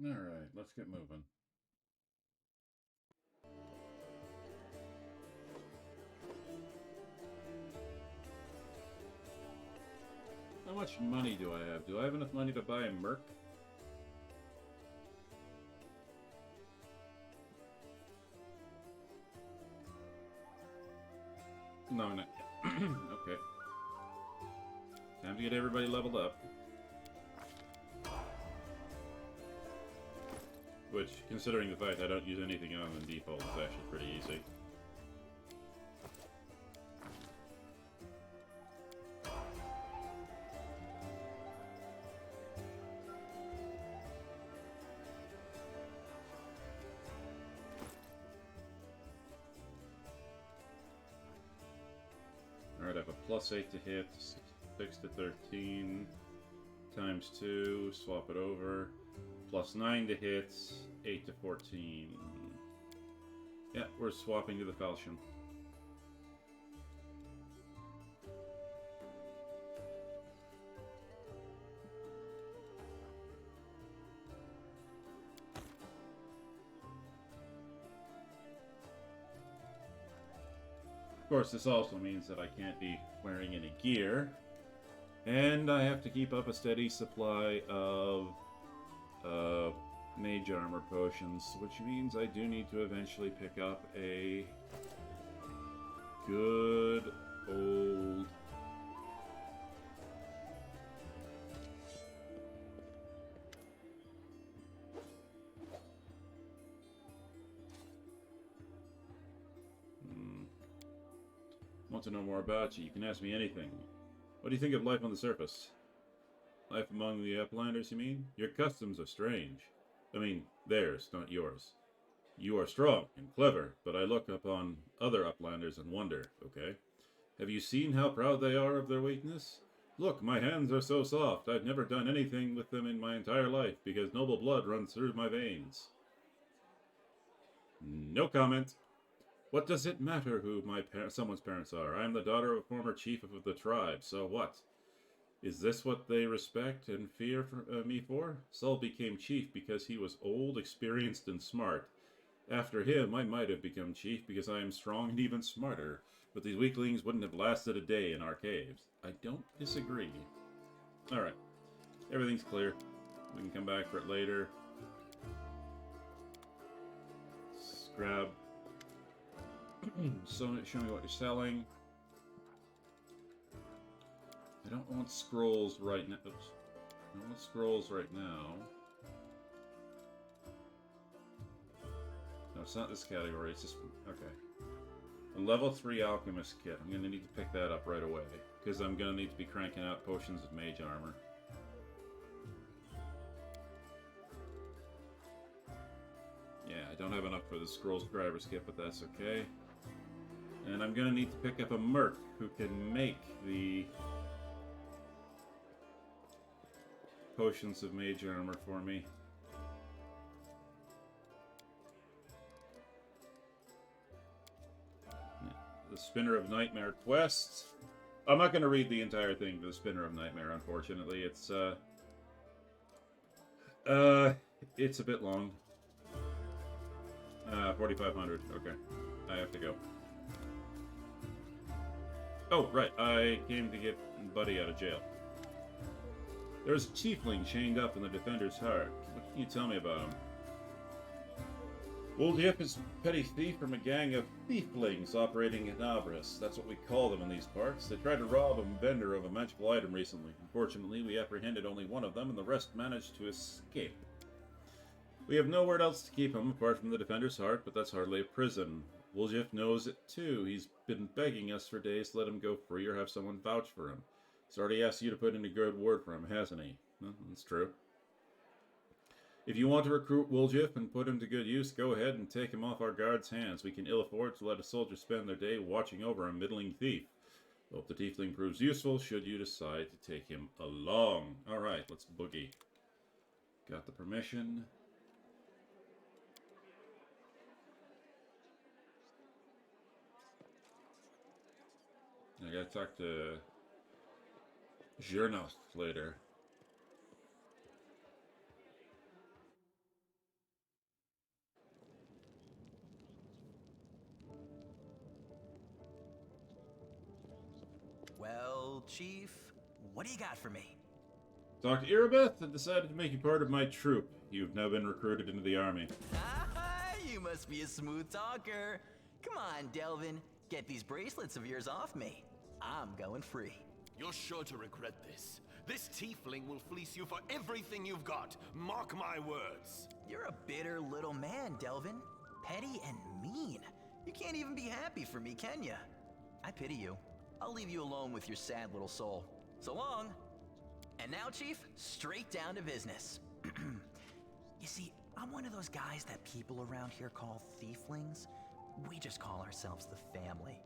Alright, let's get moving. How much money do I have? Do I have enough money to buy a Merc? No, not yet. Okay. Time to get everybody leveled up. Which, considering the fact I don't use anything other than default, is actually pretty easy. Alright, I have a +8 to hit, 6 to 13, times 2, swap it over, +9 to hit, 8 to 14. Yeah, we're swapping to the falchion. Of course, this also means that I can't be wearing any gear, and I have to keep up a steady supply of mage armor potions, which means I do need to eventually pick up a good old Want to know more about you? You can ask me anything. What do you think of life on the surface? Life among the uplanders, you mean? Your customs are strange. I mean, theirs, not yours. You are strong and clever, but I look upon other uplanders and wonder, okay? Have you seen how proud they are of their weakness? Look, my hands are so soft, I've never done anything with them in my entire life, because noble blood runs through my veins. No comment. What does it matter who someone's parents are? I am the daughter of a former chief of the tribe, so what? Is this what they respect and fear me for? Saul became chief because he was old, experienced, and smart. After him, I might have become chief because I am strong and even smarter, but these weaklings wouldn't have lasted a day in our caves. I don't disagree. Alright. Everything's clear. We can come back for it later. Let's grab... show me what you're selling. I don't want scrolls right now. Oops. I don't want scrolls right now. No, it's not this category. It's just... Okay. A level 3 alchemist kit. I'm going to need to pick that up right away, because I'm going to need to be cranking out potions of mage armor. Yeah, I don't have enough for the scroll scriber's kit, but that's okay. And I'm going to need to pick up a merc who can make the potions of mage armor for me. The Spinner of Nightmare quest. I'm not going to read the entire thing for the Spinner of Nightmare, unfortunately. It's a bit long. 4,500. Okay. I have to go. Oh, right. I came to get Buddy out of jail. There's a tiefling chained up in the Defender's Heart. What can you tell me about him? Woldyep is a petty thief from a gang of thieflings operating in Abras. That's what we call them in these parts. They tried to rob a vendor of a magical item recently. Unfortunately, we apprehended only one of them, and the rest managed to escape. We have nowhere else to keep him apart from the Defender's Heart, but that's hardly a prison. Woldyep knows it too. He's been begging us for days to let him go free or have someone vouch for him. He's already asked you to put in a good word for him, hasn't he? Well, that's true. If you want to recruit Woldyep and put him to good use, go ahead and take him off our guards' hands. We can ill afford to let a soldier spend their day watching over a middling thief. Hope the tiefling proves useful should you decide to take him along. Alright, let's boogie. Got the permission. I gotta talk to Jernoth later. Well, Chief, what do you got for me? Dr. Irabeth had decided to make you part of my troop. You've now been recruited into the army. You must be a smooth talker. Come on, Delvin. Get these bracelets of yours off me. I'm going free. You're sure to regret this. This tiefling will fleece you for everything you've got. Mark my words. You're a bitter little man, Delvin. Petty and mean. You can't even be happy for me, can you? I pity you. I'll leave you alone with your sad little soul. So long. And now, Chief, straight down to business. You see, I'm one of those guys that people around here call thieflings. We just call ourselves the family.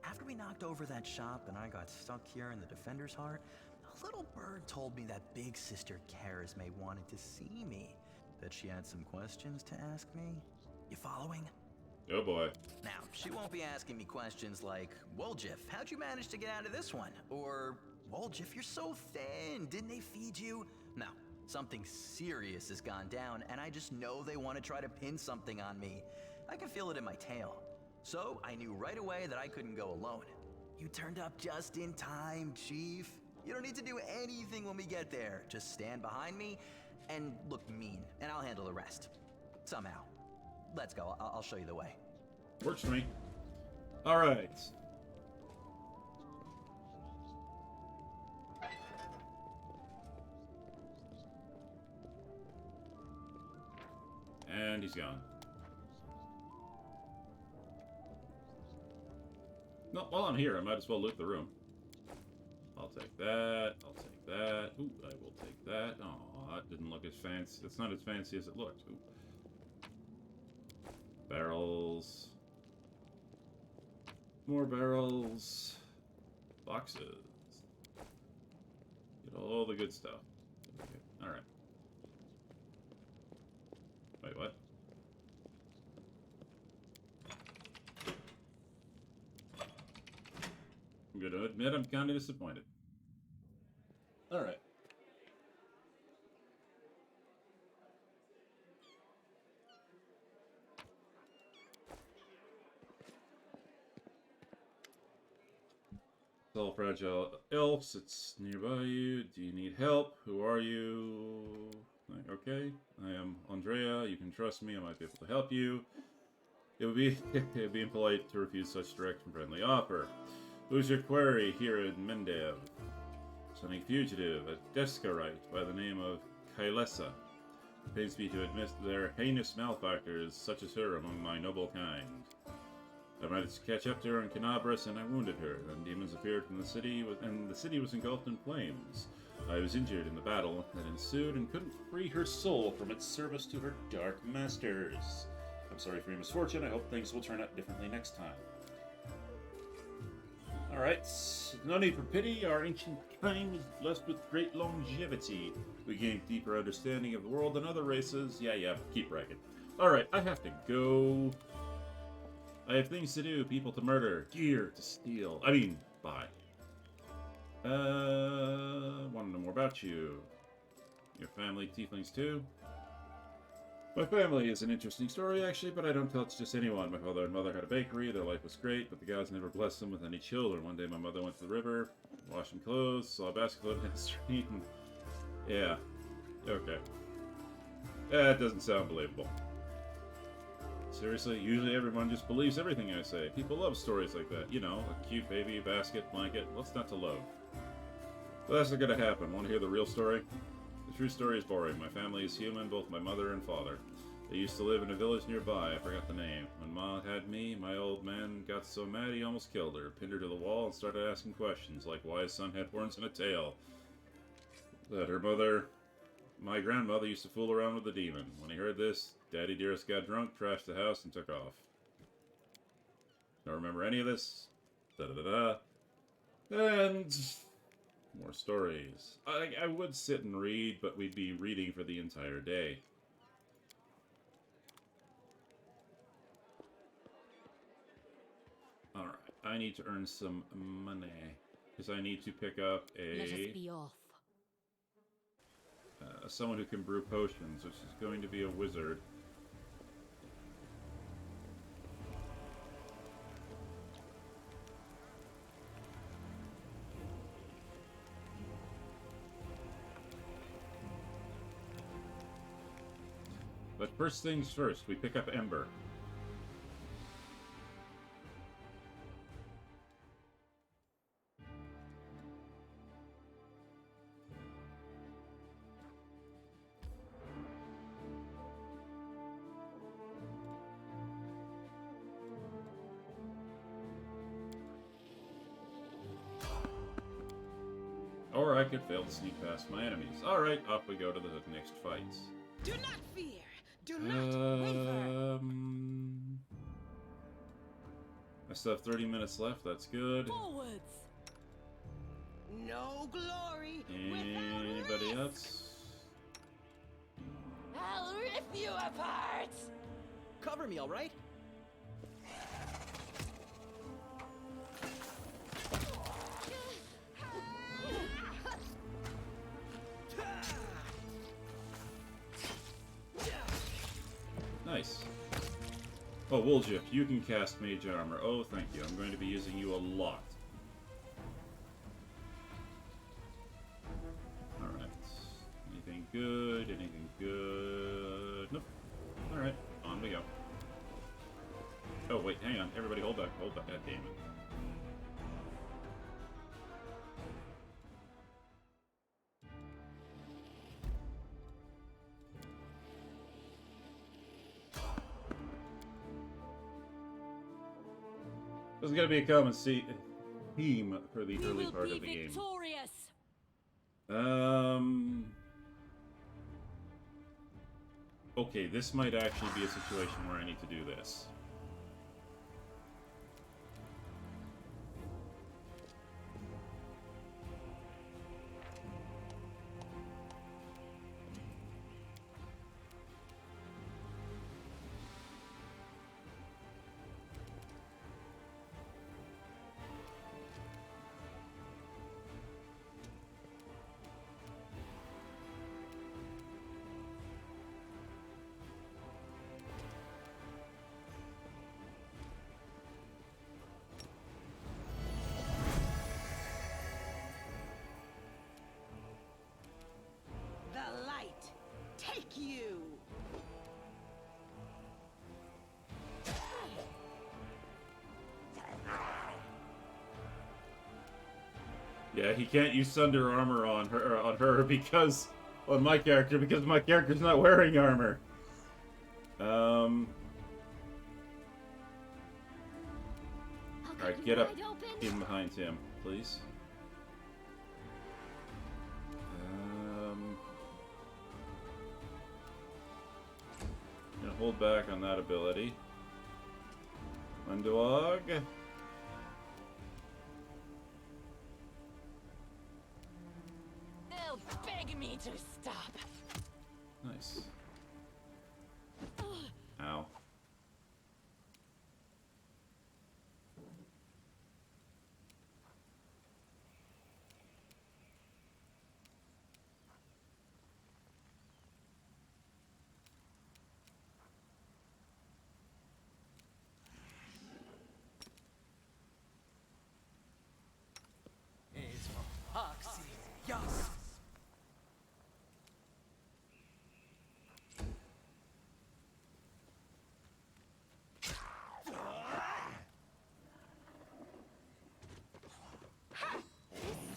After we knocked over that shop and I got stuck here in the Defender's Heart, a little bird told me that big sister Charisme wanted to see me. That she had some questions to ask me. You following? Oh boy. Now, she won't be asking me questions like, Woljif, how'd you manage to get out of this one? Or, Woljif, you're so thin, didn't they feed you? No, something serious has gone down, and I just know they want to try to pin something on me. I can feel it in my tail. So, I knew right away that I couldn't go alone. You turned up just in time, Chief. You don't need to do anything when we get there. Just stand behind me and look mean, and I'll handle the rest. Somehow. Let's go. I'll show you the way. Works for me. Alright. And he's gone. No, while I'm here, I might as well loot the room. I'll take that. I'll take that. Ooh, I will take that. Oh, that didn't look as fancy. It's not as fancy as it looked. Ooh. Barrels. More barrels. Boxes. Get all the good stuff. Okay. Alright. Wait, what? I'm going to admit I'm kind of disappointed. Alright. All fragile elves, it's nearby you. Do you need help? Who are you? Okay, I am Andrea. You can trust me. I might be able to help you. It would be impolite to refuse such direct and friendly offer. Who's your query here in Mendev? Sending fugitive, a Descarite by the name of Kylesa. It pains me to admit there are heinous malefactors such as her among my noble kind. I managed to catch up to her in Canabras, and I wounded her. Then demons appeared from the city, and the city was engulfed in flames. I was injured in the battle that ensued and couldn't free her soul from its service to her dark masters. I'm sorry for your misfortune. I hope things will turn out differently next time. Alright, no need for pity. Our ancient kind was blessed with great longevity. We gained deeper understanding of the world than other races. Yeah, keep bragging. Alright, I have to go. I have things to do, people to murder, gear to steal. I mean, buy. Want to know more about you. Your family, tieflings too? My family is an interesting story, actually, but I don't tell it to just anyone. My father and mother had a bakery. Their life was great, but the gods never blessed them with any children. One day my mother went to the river, washing clothes, saw a basket floating in the stream. Yeah. Okay. That doesn't sound believable. Seriously, usually everyone just believes everything I say. People love stories like that. You know, a cute baby, basket, blanket. What's not to love? But that's not gonna happen. Want to hear the real story? The true story is boring. My family is human, both my mother and father. They used to live in a village nearby. I forgot the name. When Ma had me, my old man got so mad he almost killed her. Pinned her to the wall and started asking questions, like why his son had horns and a tail. That her mother... My grandmother used to fool around with the demon. When he heard this, Daddy Dearest got drunk, trashed the house, and took off. Don't remember any of this. Da-da-da-da. And... more stories. I would sit and read, but we'd be reading for the entire day. Alright, I need to earn some money. Because I need to pick up Let us be off. Someone who can brew potions, which is going to be a wizard. But first things first, we pick up Ember. Or I could fail to sneak past my enemies. Alright, off we go to the next fights. Do not fear. Do not waver. I still have 30 minutes left, that's good. Forwards. No glory. Anybody without risk. else? I'll rip you apart. Cover me, all right? Nice. Oh, Woljif, you can cast Mage Armor. Oh, thank you. I'm going to be using you a lot. Alright. Anything good? Anything good? Nope. Alright, on we go. Oh, wait, hang on. Everybody hold back. Hold back. God damn it. This is going to be a common theme for the early part of the game. Victorious. Okay, this might actually be a situation where I need to do this. The light. Take you. Yeah, he can't use Thunder Armor on her because on my character because my character's not wearing armor. Alright, get up in behind him, please. Gonna hold back on that ability. Undog. They'll beg me to stop. Nice. Ow.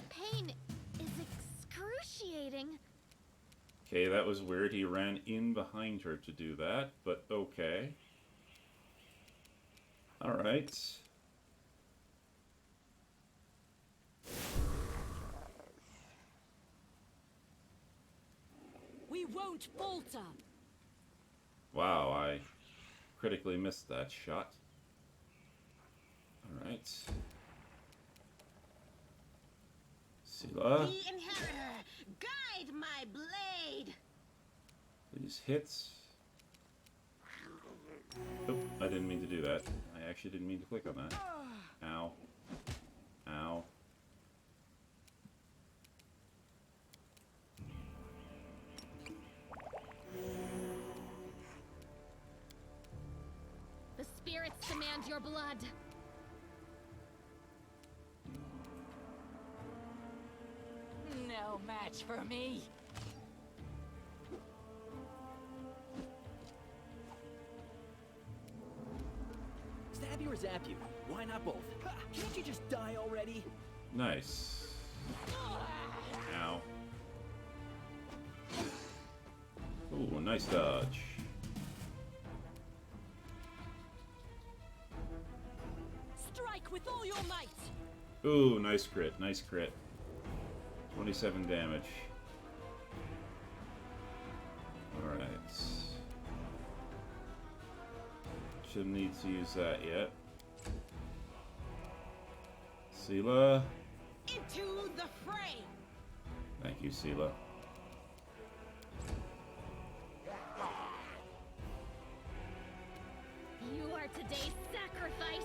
Pain is excruciating. Okay, that was weird. He ran in behind her to do that, but okay. Alright. We won't falter. Wow, I critically missed that shot. Alright. Sila, The Inheritor, guide my blade. please hit. Oh, I didn't mean to do that. I actually didn't mean to click on that. Ow. Ow. The spirits demand your blood. No match for me. or zap you? Why not both? Can't you just die already? Nice. Ow. Ooh, nice dodge. Strike with all your might. Ooh, nice crit, nice crit. 27 damage. Alright. Shouldn't need to use that yet. Sela. Into the fray. Thank you, Sela. You are today's sacrifice.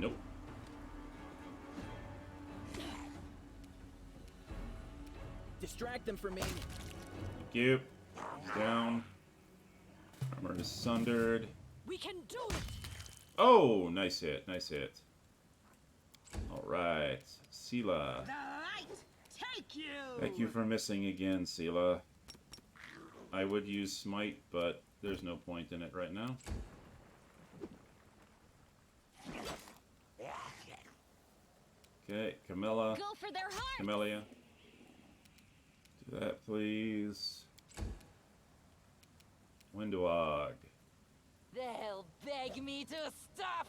Nope. Distract them for me. Thank you. He's down. Armor is sundered. We can do it. Oh, nice hit, nice hit. Alright. Sela. The light take you. Thank you for missing again, Sela. I would use Smite, but there's no point in it right now. Okay, Camilla. Go for their heart. Camellia. Do that, please. Windowog. They'll beg me to stop.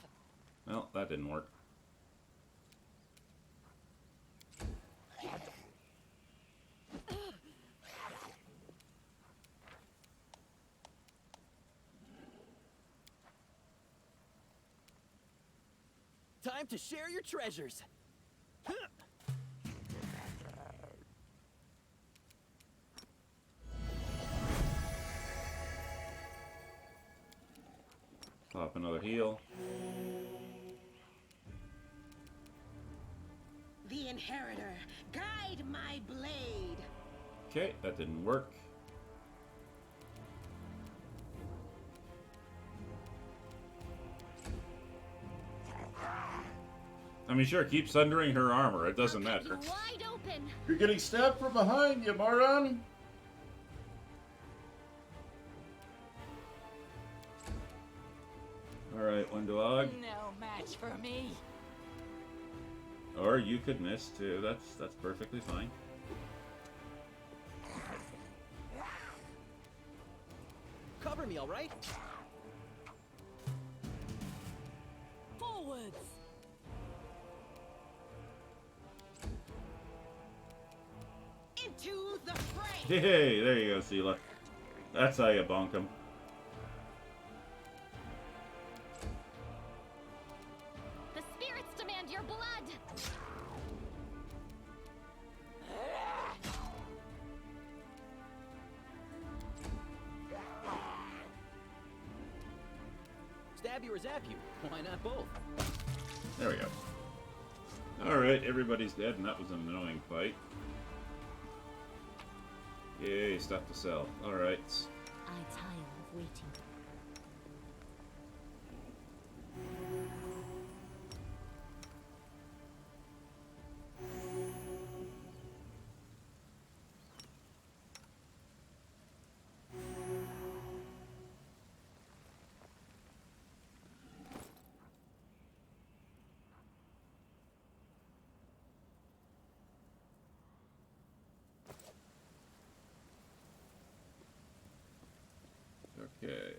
Well, that didn't work. Time to share your treasures. Pop another heal. The Inheritor, guide my blade. Okay, that didn't work. I mean, sure, keep sundering her armor. It doesn't I'll cut matter. you wide open. You're getting stabbed from behind, you moron! Alright, Windowog. No match for me. Or you could miss too. That's perfectly fine. Cover me, all right? Forwards. Into the fray. Hey, there you go, Sela. That's how you bonk him. The spirits demand your blood. Stab you or zap you? Why not both? There we go. Alright, everybody's dead, and that was an annoying fight. Yay, stuff to sell. Alright. I tire of waiting. Okay.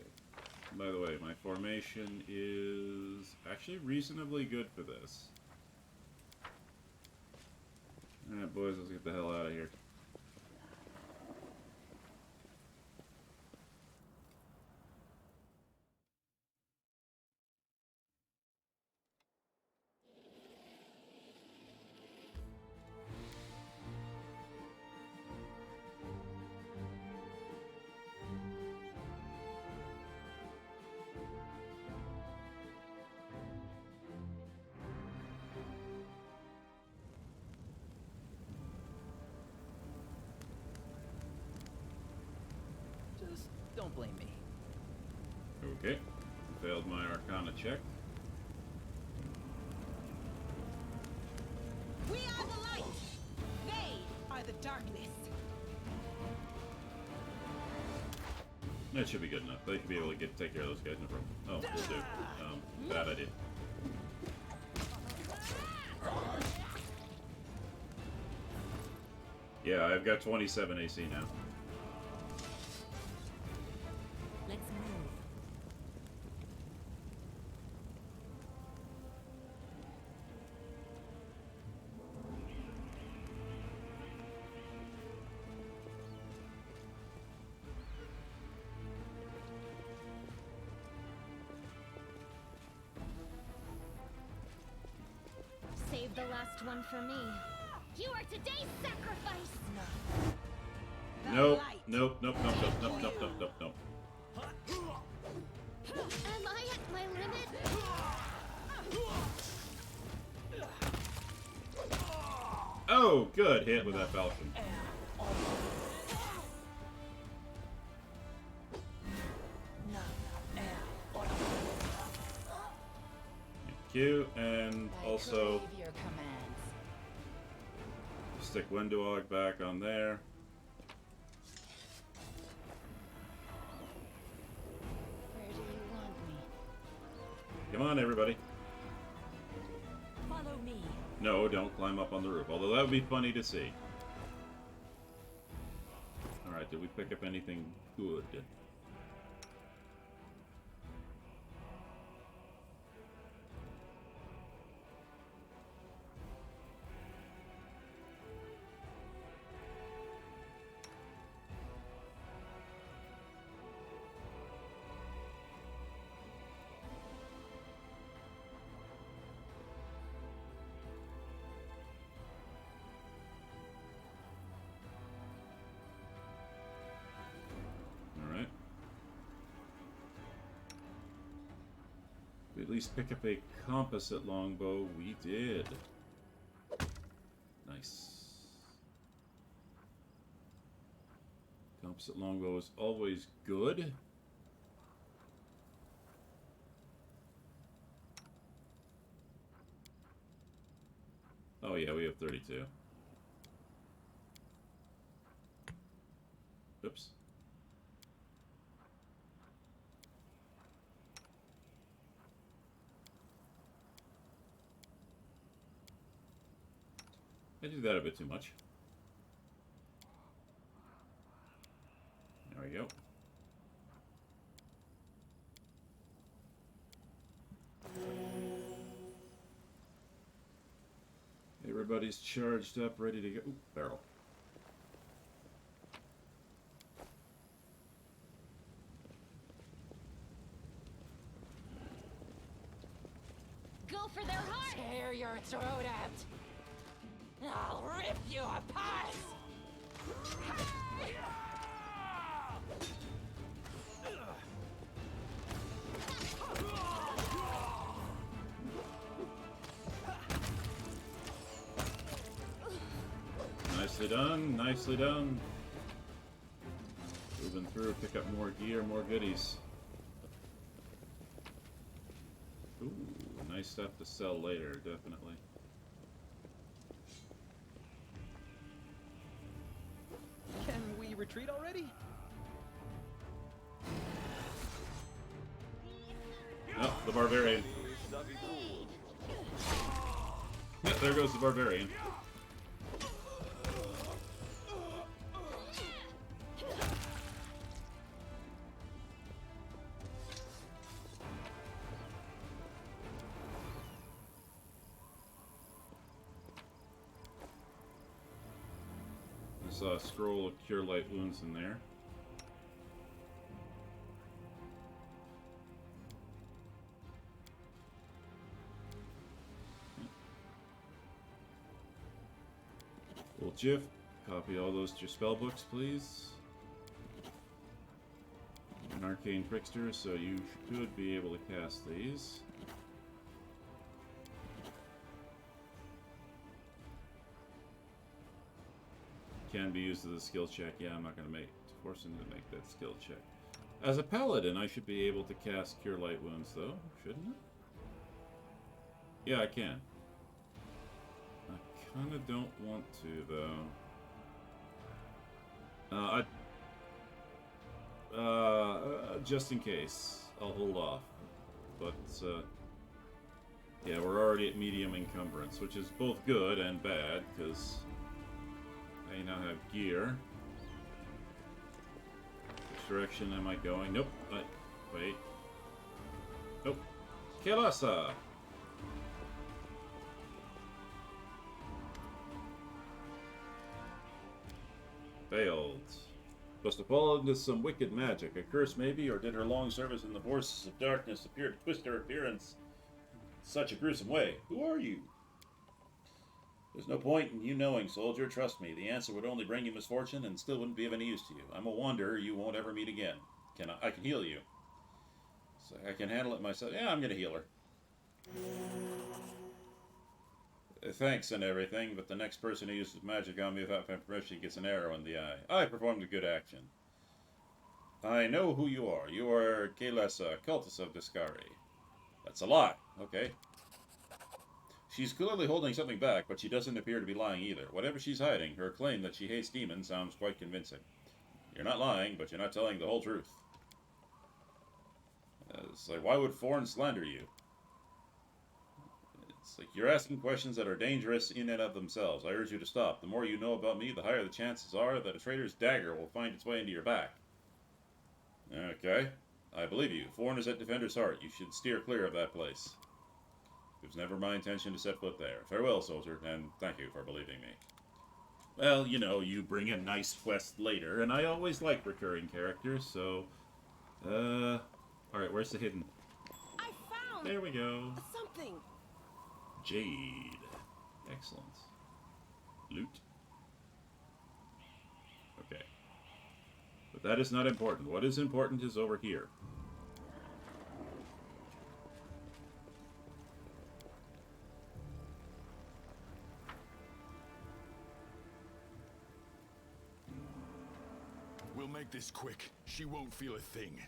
By the way, my formation is actually reasonably good for this. Alright, boys, let's get the hell out of here. Just don't blame me. Okay. failed my Arcana check. We are the light. They are the darkness. That should be good enough. They should be able to take care of those guys. No problem. Oh, will do. Bad idea. Yeah, I've got 27 AC now. Let's move. Save the last one for me. You are today's sacrifice! The Nope. light. Nope. Nope. Nope. Nope. Nope. Nope. Nope. Nope. Nope. Am I at my limit? Oh, good hit with that falcon. Thank you, and also crave your commands. stick Wendog back on there. Where do you want me? Come on, everybody. Follow me. No, don't climb up on the roof. Although that would be funny to see. Alright, did we pick up anything good? Alright. We at least pick up a composite longbow. We did. Nice. Composite longbow is always good. Oh yeah, we have 32. Oops. I do that a bit too much. There we go. Everybody's charged up, ready to go. Ooh, barrel. Go for their heart! Tear your throat out. I'll rip you apart. Nicely done, nicely done. Moving through, pick up more gear, more goodies. Ooh, nice stuff to sell later, definitely. Can we retreat already? Oh, the barbarian. Yep, there goes the barbarian. I saw a scroll of cure light wounds in there. Well, Jiff, copy all those to your spell books, please. An arcane trickster, so you should be able to cast these. Can be used as a skill check. Yeah, I'm not going to force him to make that skill check. As a paladin, I should be able to cast Cure Light Wounds, though, shouldn't it? Yeah, I can. I kind of don't want to, though. Just in case, I'll hold off. But, yeah, we're already at medium encumbrance, which is both good and bad, because I now have gear. Which direction am I going? Nope. Wait. Nope. Kelasa! Failed. Must have fallen into some wicked magic. A curse, maybe, or did her long service in the forces of darkness appear to twist her appearance in such a gruesome way? Who are you? There's no point in you knowing, soldier. Trust me, the answer would only bring you misfortune and still wouldn't be of any use to you. I'm a wanderer you won't ever meet again. I can heal you. So I can handle it myself. Yeah, I'm gonna heal her. Thanks and everything, but the next person who uses magic on me without my permission gets an arrow in the eye. I performed a good action. I know who you are. You are Kaelessa, cultist of Discari. That's a lie. Okay. She's clearly holding something back, but she doesn't appear to be lying either. Whatever she's hiding, her claim that she hates demons sounds quite convincing. You're not lying, but you're not telling the whole truth. It's like, why would Forn slander you? It's like, you're asking questions that are dangerous in and of themselves. I urge you to stop. The more you know about me, the higher the chances are that a traitor's dagger will find its way into your back. Okay. I believe you. Forn is at Defender's Heart. You should steer clear of that place. It was never my intention to set foot there. Farewell, soldier, and thank you for believing me. Well, you know, you bring a nice quest later, and I always like recurring characters, so... Alright, where's the hidden? I found There we go. something. Jade. Excellent. Loot. Okay. But that is not important. What is important is over here. We'll make this quick. She won't feel a thing.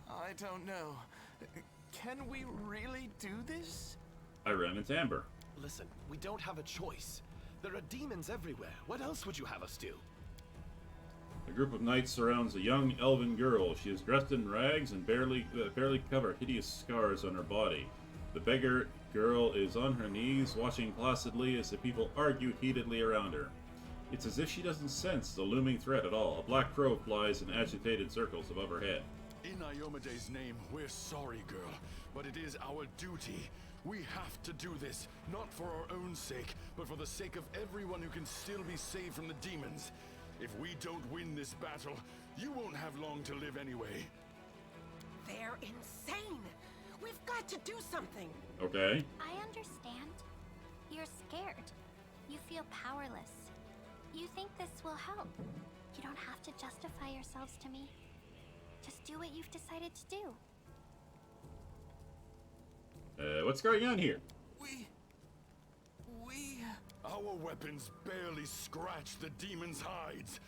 I don't know. Can we really do this? I ran into Amber. Listen, we don't have a choice. There are demons everywhere. What else would you have us do? A group of knights surrounds a young elven girl. She is dressed in rags and barely cover hideous scars on her body. The beggar girl is on her knees, watching placidly as the people argue heatedly around her. It's as if she doesn't sense the looming threat at all. A black crow flies in agitated circles above her head. In Iomede's name, we're sorry, girl, but it is our duty. We have to do this, not for our own sake, but for the sake of everyone who can still be saved from the demons. If we don't win this battle, you won't have long to live anyway. They're insane. We've got to do something. Okay. I understand. You're scared. You feel powerless. You think this will help. You don't have to justify yourselves to me. Just do what you've decided to do. What's going on here? Our weapons barely scratch the demons' hides.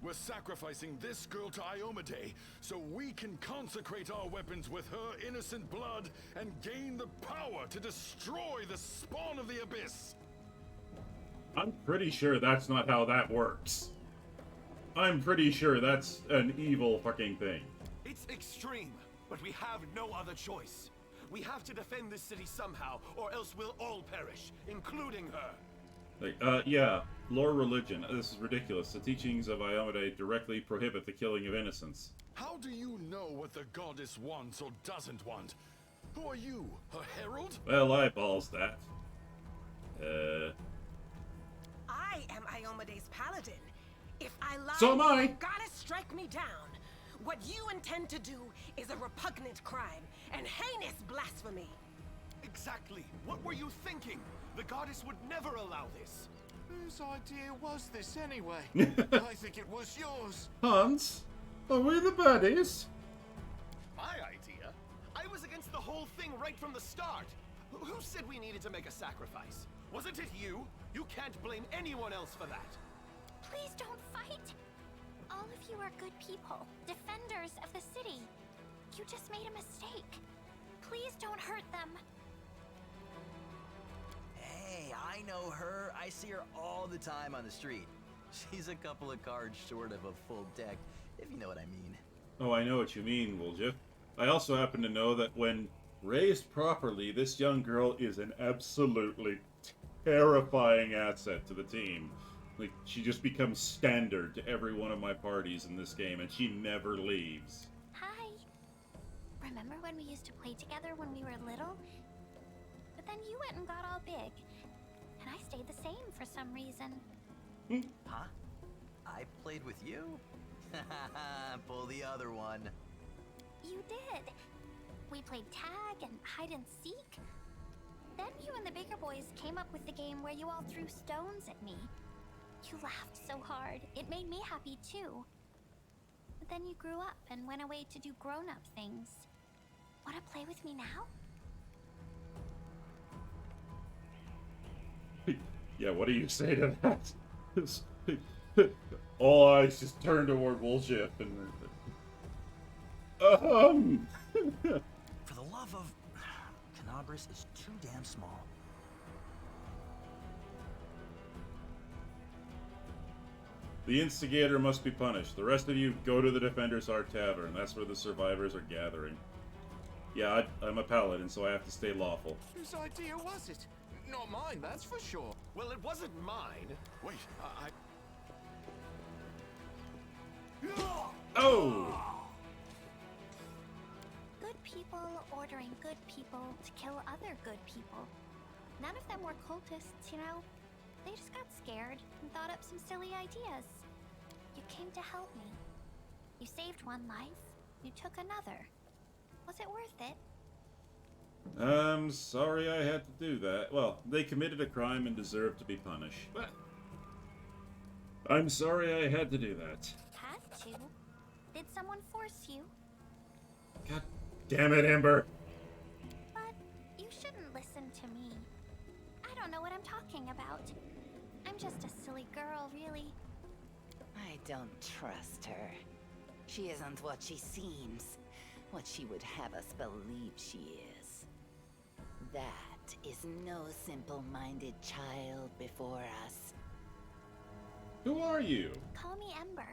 We're sacrificing this girl to Iomade so we can consecrate our weapons with her innocent blood and gain the power to destroy the spawn of the abyss. I'm pretty sure that's not how that works. I'm pretty sure that's an evil fucking thing. It's extreme, but we have no other choice. We have to defend this city somehow, or else we'll all perish, including her. Like, yeah, lore religion. This is ridiculous. The teachings of Iomade directly prohibit the killing of innocents. How do you know what the goddess wants or doesn't want? Who are you, her herald? Well, I balls that. I am Iomede's paladin. If I lie, So am I. you gotta strike me down. What you intend to do is a repugnant crime and heinous blasphemy. Exactly. What were you thinking? The goddess would never allow this. Whose idea was this anyway? I think it was yours. Hans, are we the baddies? My idea? I was against the whole thing right from the start. Who said we needed to make a sacrifice? Wasn't it you? You can't blame anyone else for that. Please don't fight. All of you are good people, defenders of the city. You just made a mistake. Please don't hurt them. Hey, I know her. I see her all the time on the street. She's a couple of cards short of a full deck, if you know what I mean. Oh, I know what you mean, Woljif. I also happen to know that when raised properly, this young girl is an absolutely terrifying asset to the team. Like, she just becomes standard to every one of my parties in this game, and she never leaves. Hi. Remember when we used to play together when we were little? But then you went and got all big. And I stayed the same for some reason. Huh? I played with you? Pull the other one. You did. We played tag and hide and seek. Then you and the bigger boys came up with the game where you all threw stones at me. You laughed so hard. It made me happy too. But then you grew up and went away to do grown-up things. Wanna play with me now? Yeah, what do you say to that? All eyes just turn toward Woljif and... For the love of... Canabris is too damn small. The instigator must be punished. The rest of you go to the Defender's Art Tavern. That's where the survivors are gathering. Yeah, I'm a paladin, so I have to stay lawful. Whose idea was it? Not mine, that's for sure. Well, it wasn't mine. Wait, Oh! Good people ordering good people to kill other good people. None of them were cultists, you know? They just got scared and thought up some silly ideas. You came to help me. You saved one life. You took another. Was it worth it? I'm sorry I had to do that. Well, they committed a crime and deserve to be punished. But I'm sorry I had to do that. Had to? Did someone force you? God damn it, Ember! But you shouldn't listen to me. I don't know what I'm talking about. I'm just a silly girl, really. I don't trust her. She isn't what she seems. What she would have us believe she is. That is no simple-minded child before us. Who are you? Call me Ember.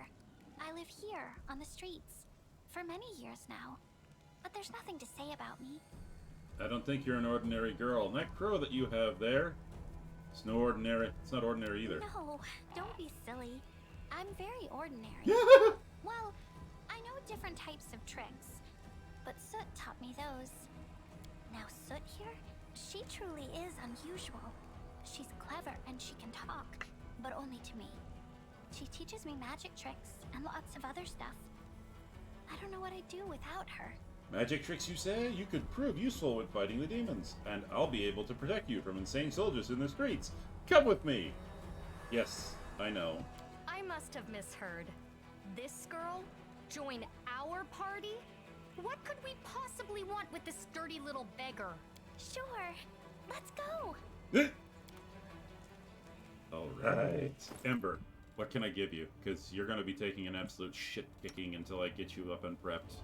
I live here, on the streets, for many years now. But there's nothing to say about me. I don't think you're an ordinary girl. And that crow that you have there, it's no ordinary. It's not ordinary either. No, don't be silly. I'm very ordinary. Well, I know different types of tricks, but Soot taught me those. Now Soot here, she truly is unusual. She's clever and she can talk, but only to me. She teaches me magic tricks and lots of other stuff. I don't know what I'd do without her. Magic tricks, you say? You could prove useful when fighting the demons, and I'll be able to protect you from insane soldiers in the streets. Come with me! Yes, I know. I must have misheard. This girl join our party? What could we possibly want with this dirty little beggar? Sure, let's go. Alright. Ember, what can I give you? Because you're going to be taking an absolute shit-kicking until I get you up and prepped.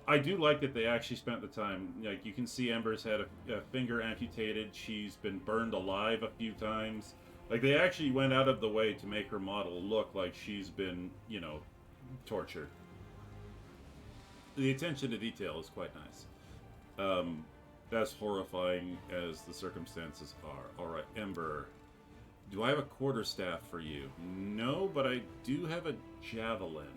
I do like that they actually spent the time. Like, you can see Ember's had a finger amputated. She's been burned alive a few times. Like, they actually went out of the way to make her model look like she's been, you know, tortured. The attention to detail is quite nice. As horrifying as the circumstances are. Alright, Ember. Do I have a quarterstaff for you? No, but I do have a javelin.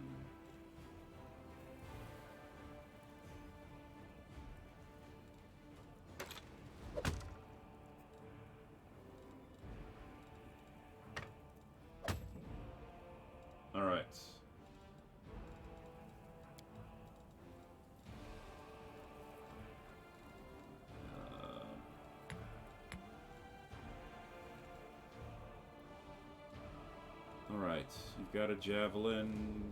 Alright. Alright, you've got a javelin.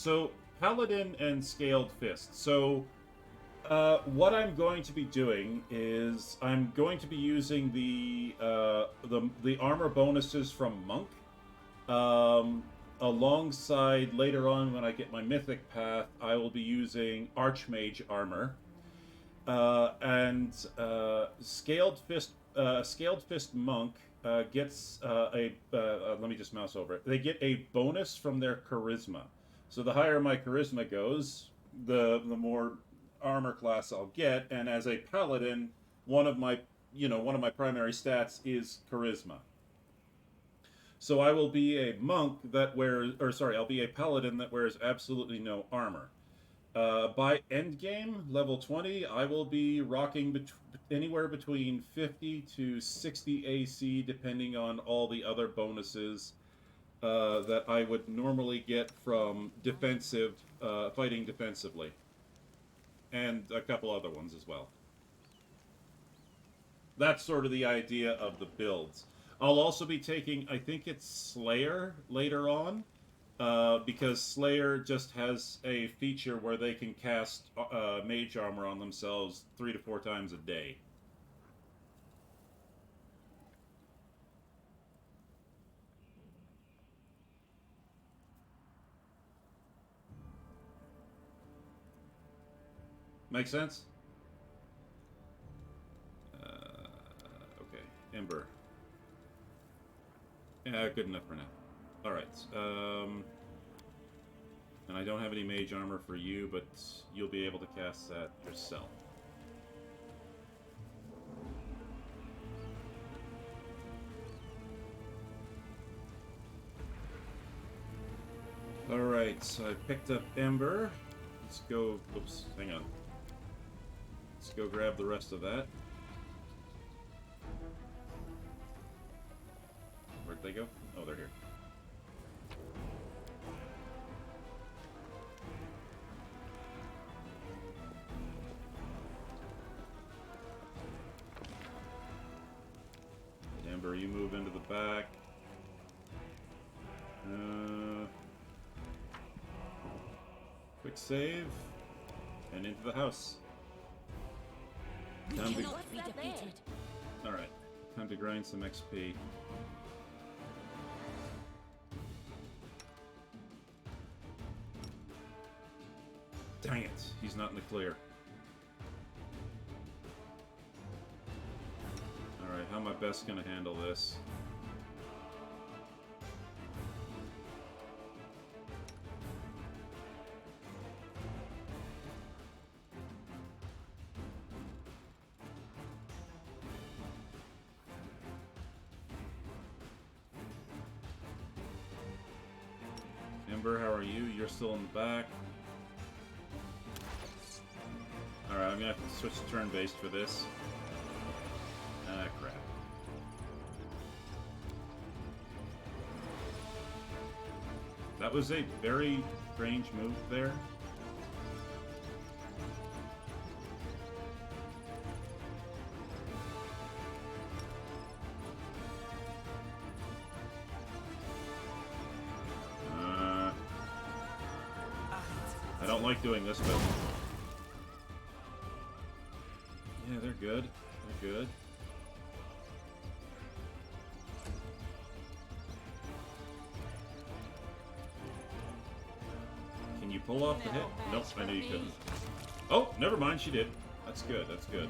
So Paladin and Scaled Fist. So What I'm going to be doing is I'm going to be using the armor bonuses from Monk, alongside later on when I get my Mythic Path, I will be using Archmage armor, and Scaled Fist Monk gets let me just mouse over it. They get a bonus from their charisma. So the higher my charisma goes, the more armor class I'll get. And as a paladin, one of my primary stats is charisma. So I will be a monk that wears, or sorry, I'll be a paladin that wears absolutely no armor. By endgame, level 20, I will be rocking anywhere between 50 to 60 AC, depending on all the other bonuses that I would normally get from fighting defensively. And a couple other ones as well. That's sort of the idea of the builds. I'll also be taking, I think it's Slayer later on, because Slayer just has a feature where they can cast mage armor on themselves 3 to 4 times a day. Make sense? Okay, Ember. Yeah, good enough for now. Alright, and I don't have any mage armor for you, but you'll be able to cast that yourself. Alright, so I picked up Ember. Let's go... Oops, hang on. Let's go grab the rest of that. Where'd they go? Oh, they're here. Ember, you move into the back. Quick save. And into the house. Time to... Alright. Time to grind some XP. Dang it. He's not in the clear. Alright, how am I best gonna handle this? Ember, how are you? You're still in the back. Alright, I'm gonna have to switch to turn-based for this. Ah, crap. That was a very strange move there. I don't like doing this, but... Yeah, they're good. They're good. Can you pull off the hit? Nope, I knew you couldn't. Oh, never mind, she did. That's good, that's good.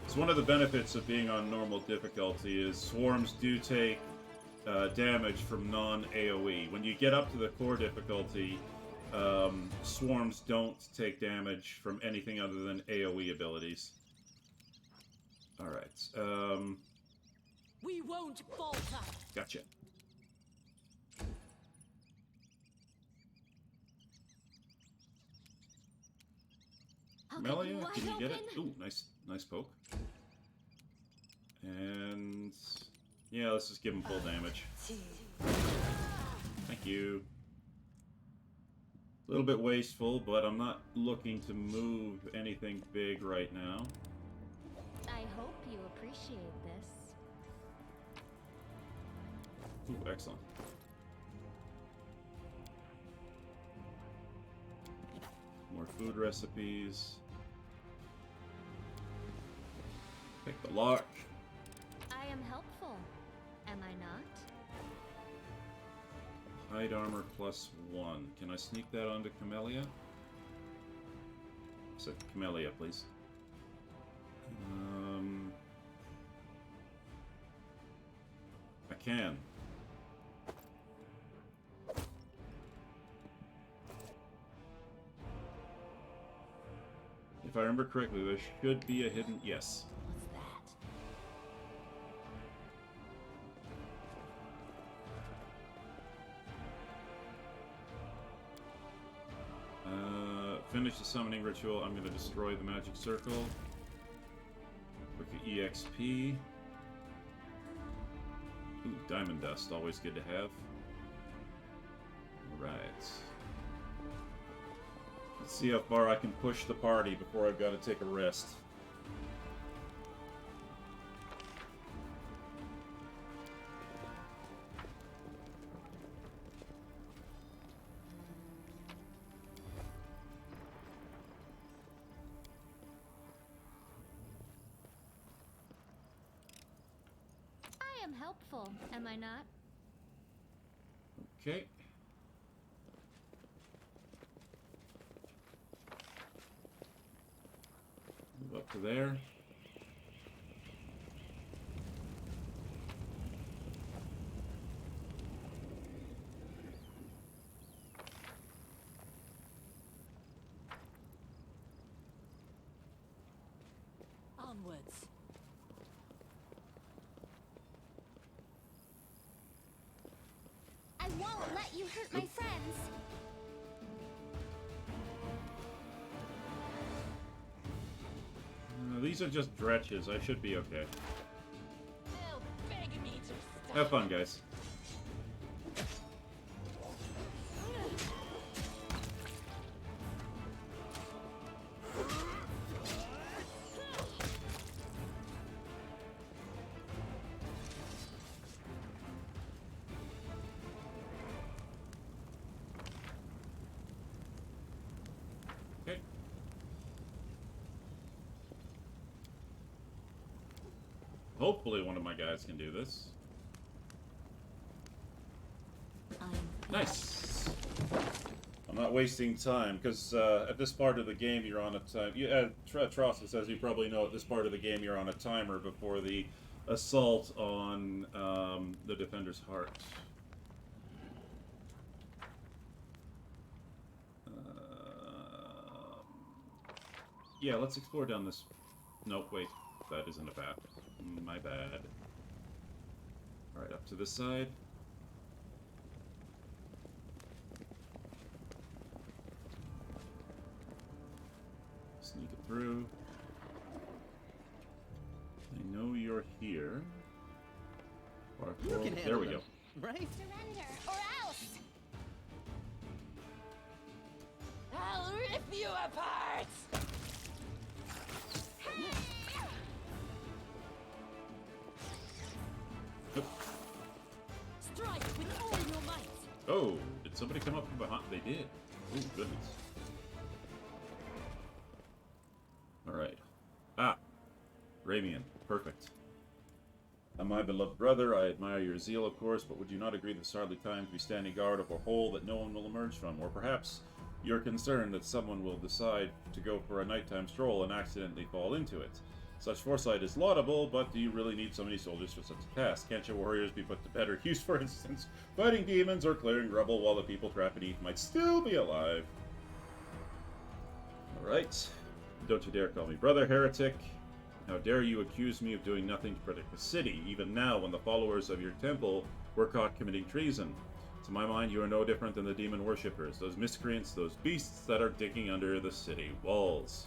It's one of the benefits of being on normal difficulty is swarms do take damage from non-AoE. When you get up to the core difficulty, swarms don't take damage from anything other than AoE abilities. Alright, We won't falter. Gotcha. Melia, can you get it? Ooh, nice poke. And... yeah, let's just give him full damage. Thank you. A little bit wasteful, but I'm not looking to move anything big right now. I hope you appreciate this. Ooh, excellent. More food recipes. The lock. I am helpful, am I not? Hide armor +1. Can I sneak that onto Camellia? So, Camellia, please. I can. If I remember correctly, there should be a hidden... Yes. What's that? Finish the summoning ritual. I'm going to destroy the magic circle. Look at EXP. Ooh, diamond dust. Always good to have. Alright. Let's see how far I can push the party before I've got to take a rest. I am helpful, am I not? Okay. Move up to there. Onwards. I won't let you hurt my friends. These are just dretches. I should be okay. They'll beg me to stop. Have fun, guys. Okay. Hopefully one of my guys can do this. Nice. I'm not wasting time, because at this part of the game you're on a time... Trossa says you probably know at this part of the game you're on a timer before the assault on the Defender's Heart. Yeah, let's explore down this... Nope, wait. That isn't a path. My bad. Alright, up to this side. Sneak it through. I know you're here. You can handle there we them, go. right? Surrender, or else! I'll rip you apart! Strike with all your might! Oh, did somebody come up from behind? They did. Oh, goodness. Alright. Ah! Ramian. Perfect. My beloved brother, I admire your zeal, of course, but would you not agree that it's hardly time to be standing guard over a hole that no one will emerge from? Or perhaps you're concerned that someone will decide to go for a nighttime stroll and accidentally fall into it. Such foresight is laudable, but do you really need so many soldiers for such a task? Can't your warriors be put to better use, for instance, fighting demons or clearing rubble while the people trapped beneath might still be alive? Alright. Don't you dare call me brother, heretic. How dare you accuse me of doing nothing to protect the city, even now when the followers of your temple were caught committing treason? To my mind, you are no different than the demon worshippers, those miscreants, those beasts that are digging under the city walls.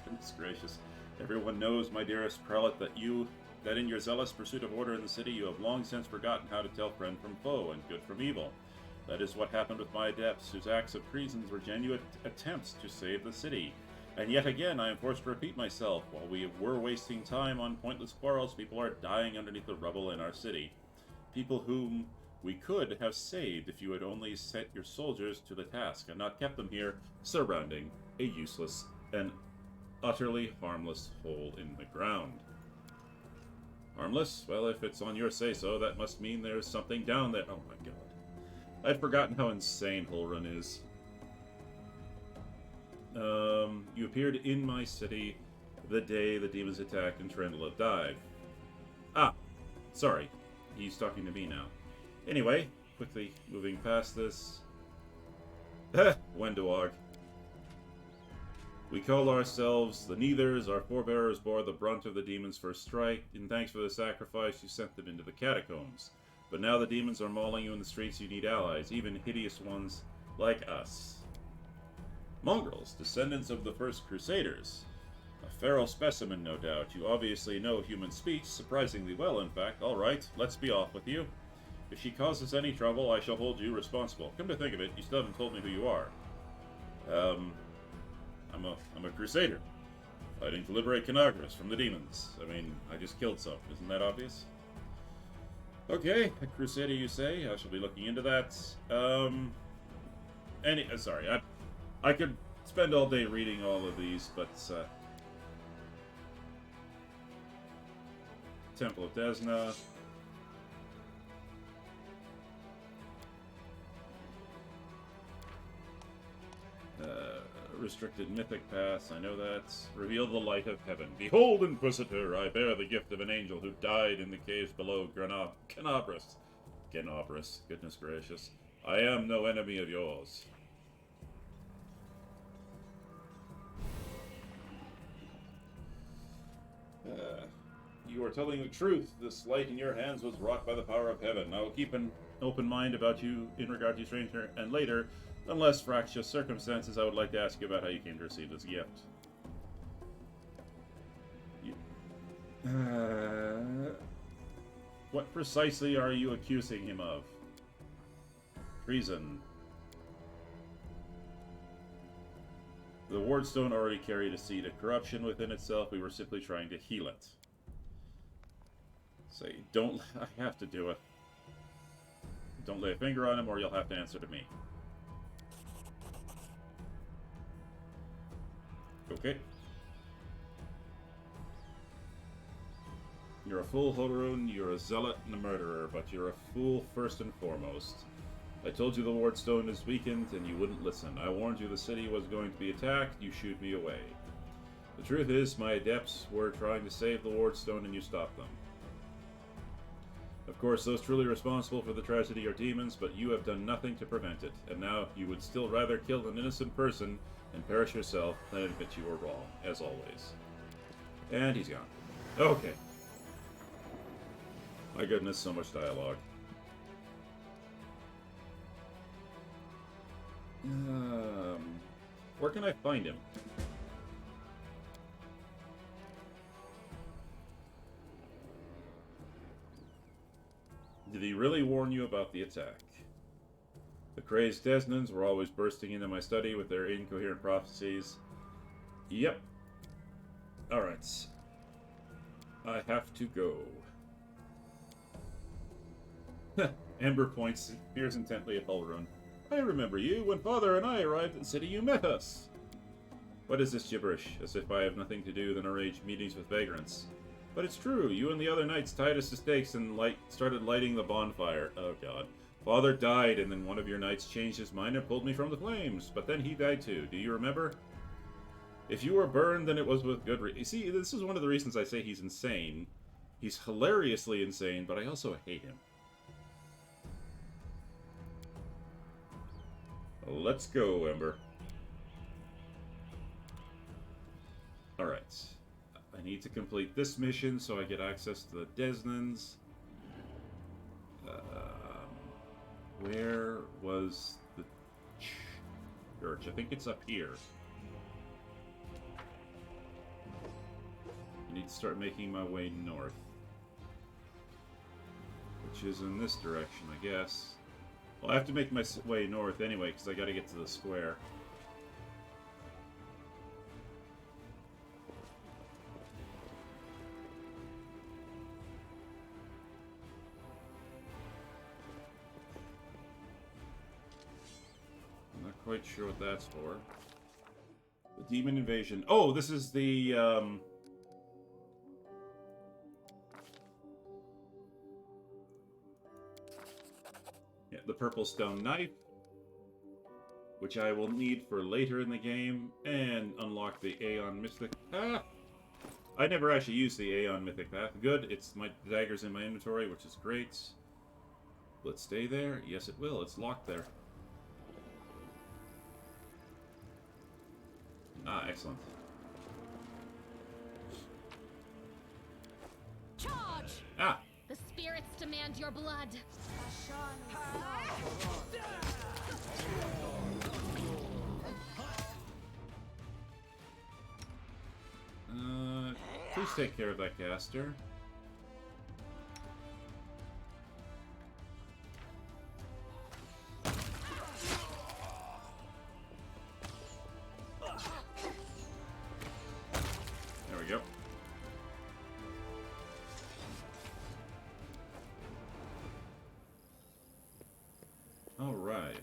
Goodness gracious. Everyone knows, my dearest prelate, that in your zealous pursuit of order in the city, you have long since forgotten how to tell friend from foe and good from evil. That is what happened with my adepts, whose acts of treason were genuine attempts to save the city. And yet again, I am forced to repeat myself. While we were wasting time on pointless quarrels, people are dying underneath the rubble in our city. People whom we could have saved if you had only set your soldiers to the task and not kept them here surrounding a useless and utterly harmless hole in the ground. Harmless? Well, if it's on your say-so, that must mean there's something down there. Oh my god. I'd forgotten how insane Hull Run is. You appeared in my city the day the demons attacked and Trendla died. Ah, sorry. He's talking to me now. Anyway, quickly moving past this. Wendowog. We call ourselves the Neithers. Our forebears bore the brunt of the demons' first strike. In thanks for the sacrifice, you sent them into the catacombs. But now the demons are mauling you in the streets. You need allies, even hideous ones like us. Mongrels, descendants of the first Crusaders. A feral specimen, no doubt. You obviously know human speech, surprisingly well, in fact. All right, let's be off with you. If she causes any trouble, I shall hold you responsible. Come to think of it, you still haven't told me who you are. I'm a Crusader, fighting to liberate Canagras from the demons. I mean, I just killed some. Isn't that obvious? Okay, a Crusader, you say? I shall be looking into that. Sorry, I could spend all day reading all of these, but Temple of Desna. Restricted Mythic Pass, I know that. Reveal the light of heaven. Behold, Inquisitor, I bear the gift of an angel who died in the caves below Canabras. Canabras, goodness gracious. I am no enemy of yours. You are telling the truth. This light in your hands was wrought by the power of heaven. I will keep an open mind about you in regard to you, stranger, and later, unless fractious circumstances, I would like to ask you about how you came to receive this gift. What precisely are you accusing him of? Treason. The Wardstone already carried a seed of corruption within itself. We were simply trying to heal it. Say, don't... I have to do it. Don't lay a finger on him or you'll have to answer to me. Okay. You're a fool, Holorun. You're a zealot and a murderer, but you're a fool first and foremost. I told you the Wardstone is weakened, and you wouldn't listen. I warned you the city was going to be attacked. You shooed me away. The truth is, my adepts were trying to save the Wardstone, and you stopped them. Of course, those truly responsible for the tragedy are demons, but you have done nothing to prevent it, and now you would still rather kill an innocent person and perish yourself than admit you were wrong, as always. And he's gone. Okay. My goodness, so much dialogue. Where can I find him? Did he really warn you about the attack? The crazed Desnans were always bursting into my study with their incoherent prophecies. Yep. Alright. I have to go. Ember points, peers intently at Holorun. I remember you. When Father and I arrived at the city, you met us. What is this gibberish? As if I have nothing to do than arrange meetings with vagrants. But it's true. You and the other knights tied us to stakes and started lighting the bonfire. Oh god. Father died, and then one of your knights changed his mind and pulled me from the flames. But then he died too. Do you remember? If you were burned, then it was with good reason. See, this is one of the reasons I say he's insane. He's hilariously insane, but I also hate him. Let's go, Ember. Alright. I need to complete this mission so I get access to the Desnans. Where was the church? I think it's up here. I need to start making my way north. Which is in this direction, I guess. Well, I have to make my way north anyway, because I gotta get to the square. I'm not quite sure what that's for. The Demon Invasion. Oh, this is the, yeah, the Purple Stone Knife, which I will need for later in the game, and unlock the Aeon Mystic Path. I never actually used the Aeon Mythic Path. Good, it's my daggers in my inventory, which is great. Will it stay there? Yes, it will. It's locked there. Ah, excellent. Charge! Ah! The spirits demand your blood. Please take care of that caster. There we go. All right.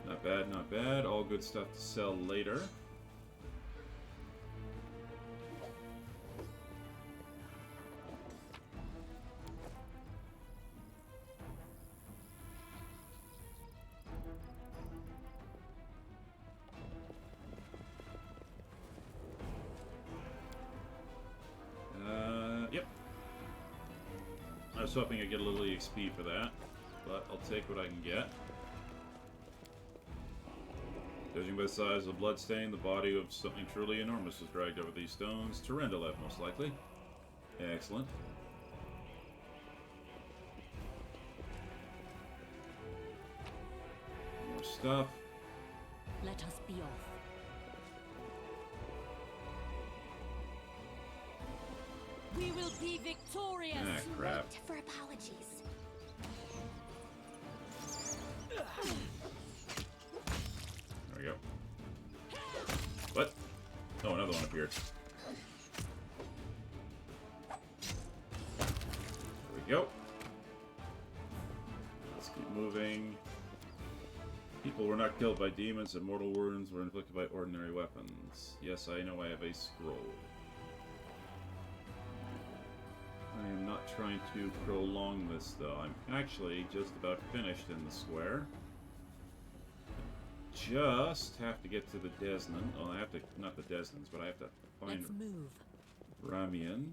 Not bad, not bad. All good stuff to sell later. Yep. I was hoping I'd get a little EXP for that, but I'll take what I can get. Judging by the size of the bloodstain, the body of something truly enormous was dragged over these stones. Terendelev, most likely. Excellent. More stuff. Let us be off. We will be victorious. Ah, crap. For apologies. There we go. What? Oh, another one appeared. There we go. Let's keep moving. People were not killed by demons, and mortal wounds were inflicted by ordinary weapons. Yes, I know I have a scroll. I am not trying to prolong this, though. I'm actually just about finished in the square. Just have to get to the Desnan. Oh, I have to, not the Desnans, but I have to find Let's move. Ramian.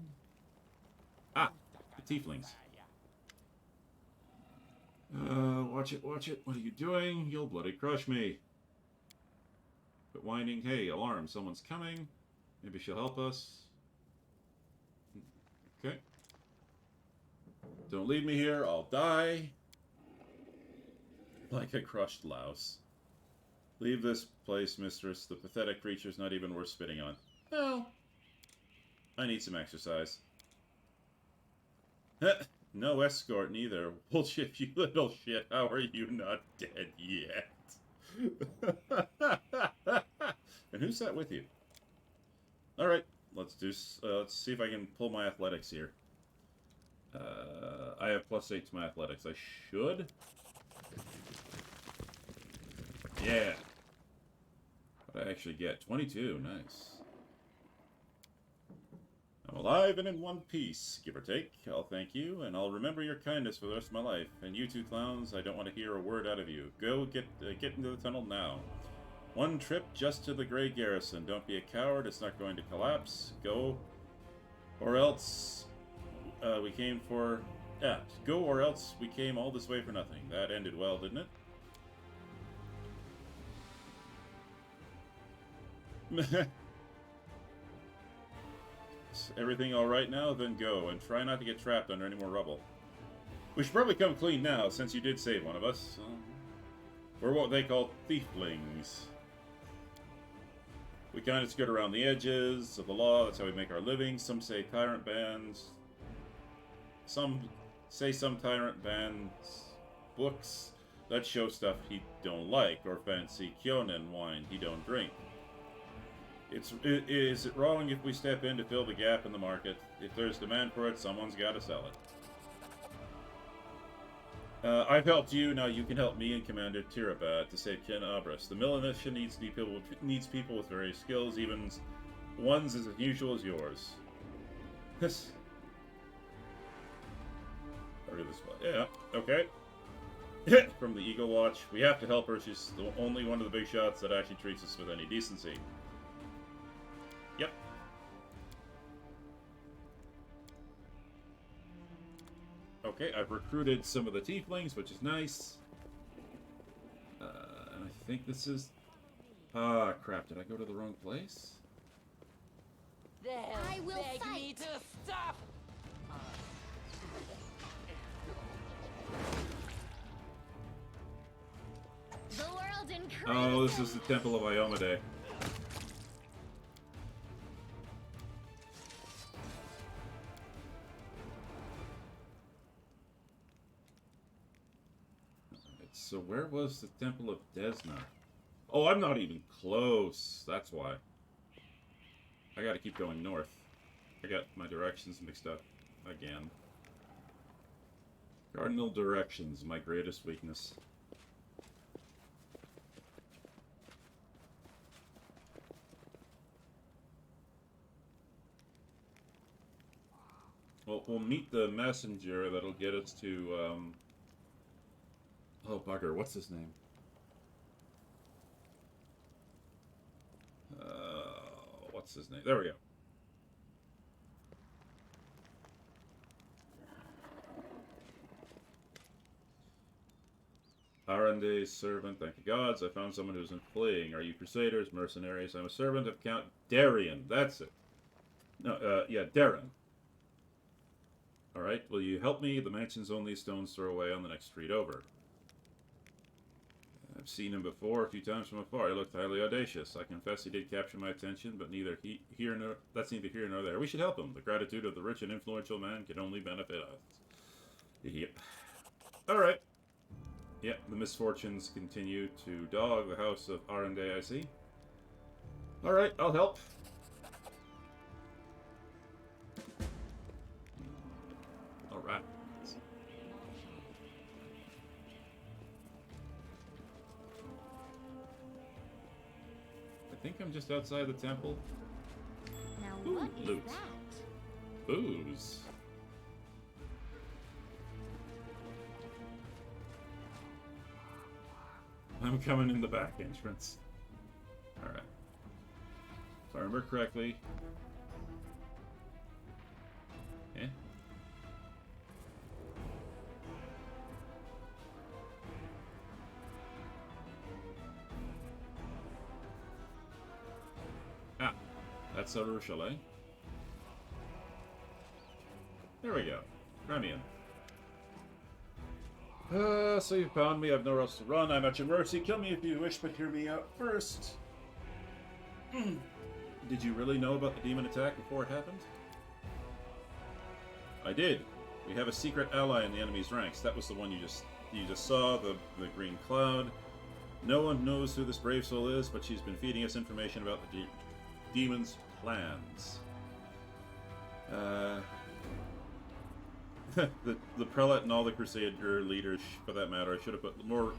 Ah, the Tieflings. Watch it, watch it. What are you doing? You'll bloody crush me. But whining, hey, alarm, someone's coming. Maybe she'll help us. Okay. Don't leave me here, I'll die. Like a crushed louse. Leave this place, mistress. The pathetic creature's not even worth spitting on. No. I need some exercise. No escort, neither. Bullshit, you little shit. How are you not dead yet? And who's that with you? Alright, let's see if I can pull my athletics here. I have +8 to my athletics. I should. Yeah. What I actually get? 22. Nice. I'm alive and in one piece, give or take. I'll thank you, and I'll remember your kindness for the rest of my life. And you two clowns, I don't want to hear a word out of you. Go get into the tunnel now. One trip just to the Grey Garrison. Don't be a coward. It's not going to collapse. Go, or else we came for... Yeah, go or else we came all this way for nothing. That ended well, didn't it? Everything alright now? Then go, and try not to get trapped under any more rubble. We should probably come clean now, since you did save one of us. We're what they call thieflings. We kind of skirt around the edges of the law, that's how we make our living. Some say tyrant bands. Some say some tyrant bands books that show stuff he don't like, or fancy Kyonin wine he don't drink. Is it wrong if we step in to fill the gap in the market? If there's demand for it, someone's got to sell it. I've helped you, now you can help me and Commander Tirabat to save Ken Abras. The militia needs people with various skills, even ones as unusual as yours. This. Yeah, okay. From the Eagle Watch, we have to help her. She's the only one of the big shots that actually treats us with any decency. Yep. Okay, I've recruited some of the tieflings, which is nice. And I think this is... Ah, crap, did I go to the wrong place? I will fight. Me to stop. The world in Oh, this is the Temple of Iomade. So where was the Temple of Desna? Oh, I'm not even close. That's why. I gotta keep going north. I got my directions mixed up again. Cardinal directions, my greatest weakness. Well, we'll meet the messenger that'll get us to, oh, bugger, what's his name? What's his name? There we go. Arande's servant, thank the gods. I found someone who's fleeing. Are you crusaders, mercenaries? I'm a servant of Count Darien. That's it. No, yeah, Darren. Alright, will you help me? The mansion's only a stone's throw away on the next street over. I've seen him before a few times from afar. He looked highly audacious. I confess he did capture my attention, but that's neither here nor there. We should help him. The gratitude of the rich and influential man can only benefit us. Yep. Alright. Yep, the misfortunes continue to dog the house of Arende, I see. Alright, I'll help. Alright. I think I'm just outside the temple. Now Ooh, what is loot. that? Booze. I'm coming in the back entrance. Alright. If I remember correctly. Yeah. Ah, that's our chalet. There we go. Remian. So you found me. I've nowhere else to run. I'm at your mercy. Kill me if you wish, but hear me out first. Did you really know about the demon attack before it happened? I did. We have a secret ally in the enemy's ranks. That was the one you just saw, the green cloud. No one knows who this brave soul is, but she's been feeding us information about the demon's plans. The prelate and all the crusader leaders, for that matter, I should have put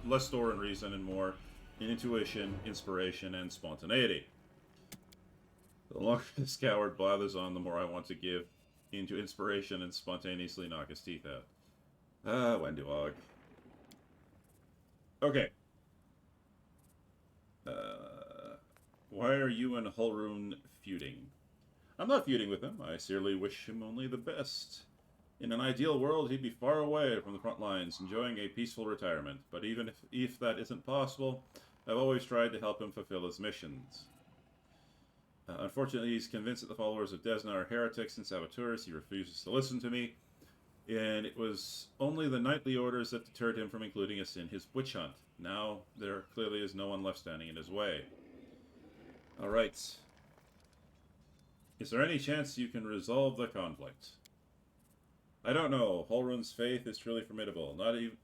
less store in reason and more in intuition, inspiration, and spontaneity. The longer this coward blathers on, the more I want to give into inspiration and spontaneously knock his teeth out. Ah, Wenduog. Okay. Why are you and Hulrun feuding? I'm not feuding with him. I sincerely wish him only the best. In an ideal world, he'd be far away from the front lines, enjoying a peaceful retirement. But even if that isn't possible, I've always tried to help him fulfill his missions. Unfortunately, he's convinced that the followers of Desna are heretics and saboteurs. He refuses to listen to me, and it was only the knightly orders that deterred him from including us in his witch hunt. Now, there clearly is no one left standing in his way. Alright. Is there any chance you can resolve the conflict? I don't know. Hulrun's faith is truly formidable.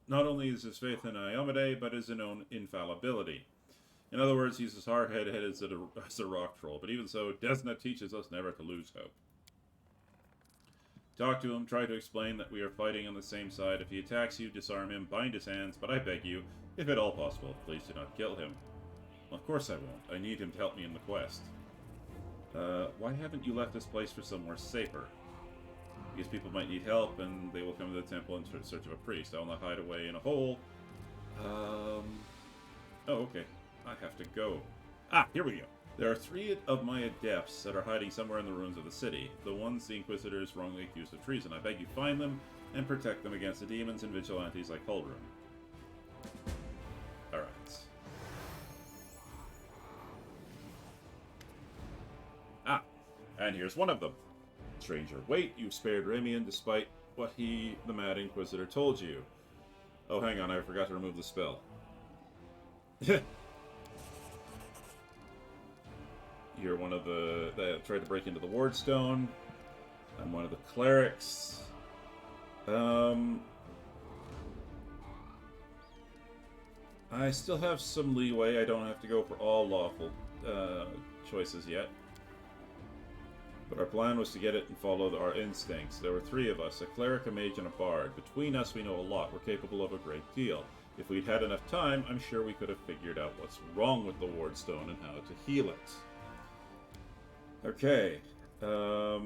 Not only is his faith in Iomade, but his own infallibility. In other words, he's as hard-headed as a rock troll. But even so, Desna teaches us never to lose hope. Talk to him, try to explain that we are fighting on the same side. If he attacks you, disarm him, bind his hands, but I beg you, if at all possible, please do not kill him. Of course I won't. I need him to help me in the quest. Why haven't you left this place for somewhere safer? Because people might need help, and they will come to the temple in search of a priest. I will not hide away in a hole. Oh, okay. I have to go. Ah, here we go. There are 3 of my adepts that are hiding somewhere in the ruins of the city. The ones the Inquisitors wrongly accused of treason. I beg you find them and protect them against the demons and vigilantes like Huldrum. Alright. Ah, and here's one of them. Stranger, wait, you spared Remian despite what he, the Mad Inquisitor, told you. Oh, hang on, I forgot to remove the spell. You're one of the that tried to break into the Wardstone. I'm one of the clerics. I still have some leeway. I don't have to go for all lawful choices yet. But our plan was to get it and follow our instincts. There were 3 of us, a cleric, a mage, and a bard. Between us, we know a lot. We're capable of a great deal. If we'd had enough time, I'm sure we could have figured out what's wrong with the Wardstone and how to heal it. Okay. How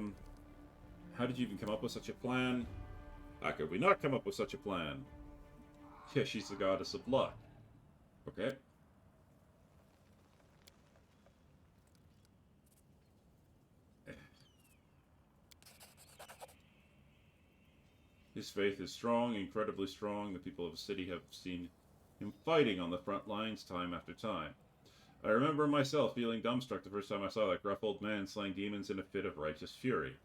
did you even come up with such a plan? How could we not come up with such a plan? Yeah, she's the goddess of luck. Okay. His faith is strong, incredibly strong. The people of the city have seen him fighting on the front lines time after time. I remember myself feeling dumbstruck the first time I saw that gruff old man slaying demons in a fit of righteous fury.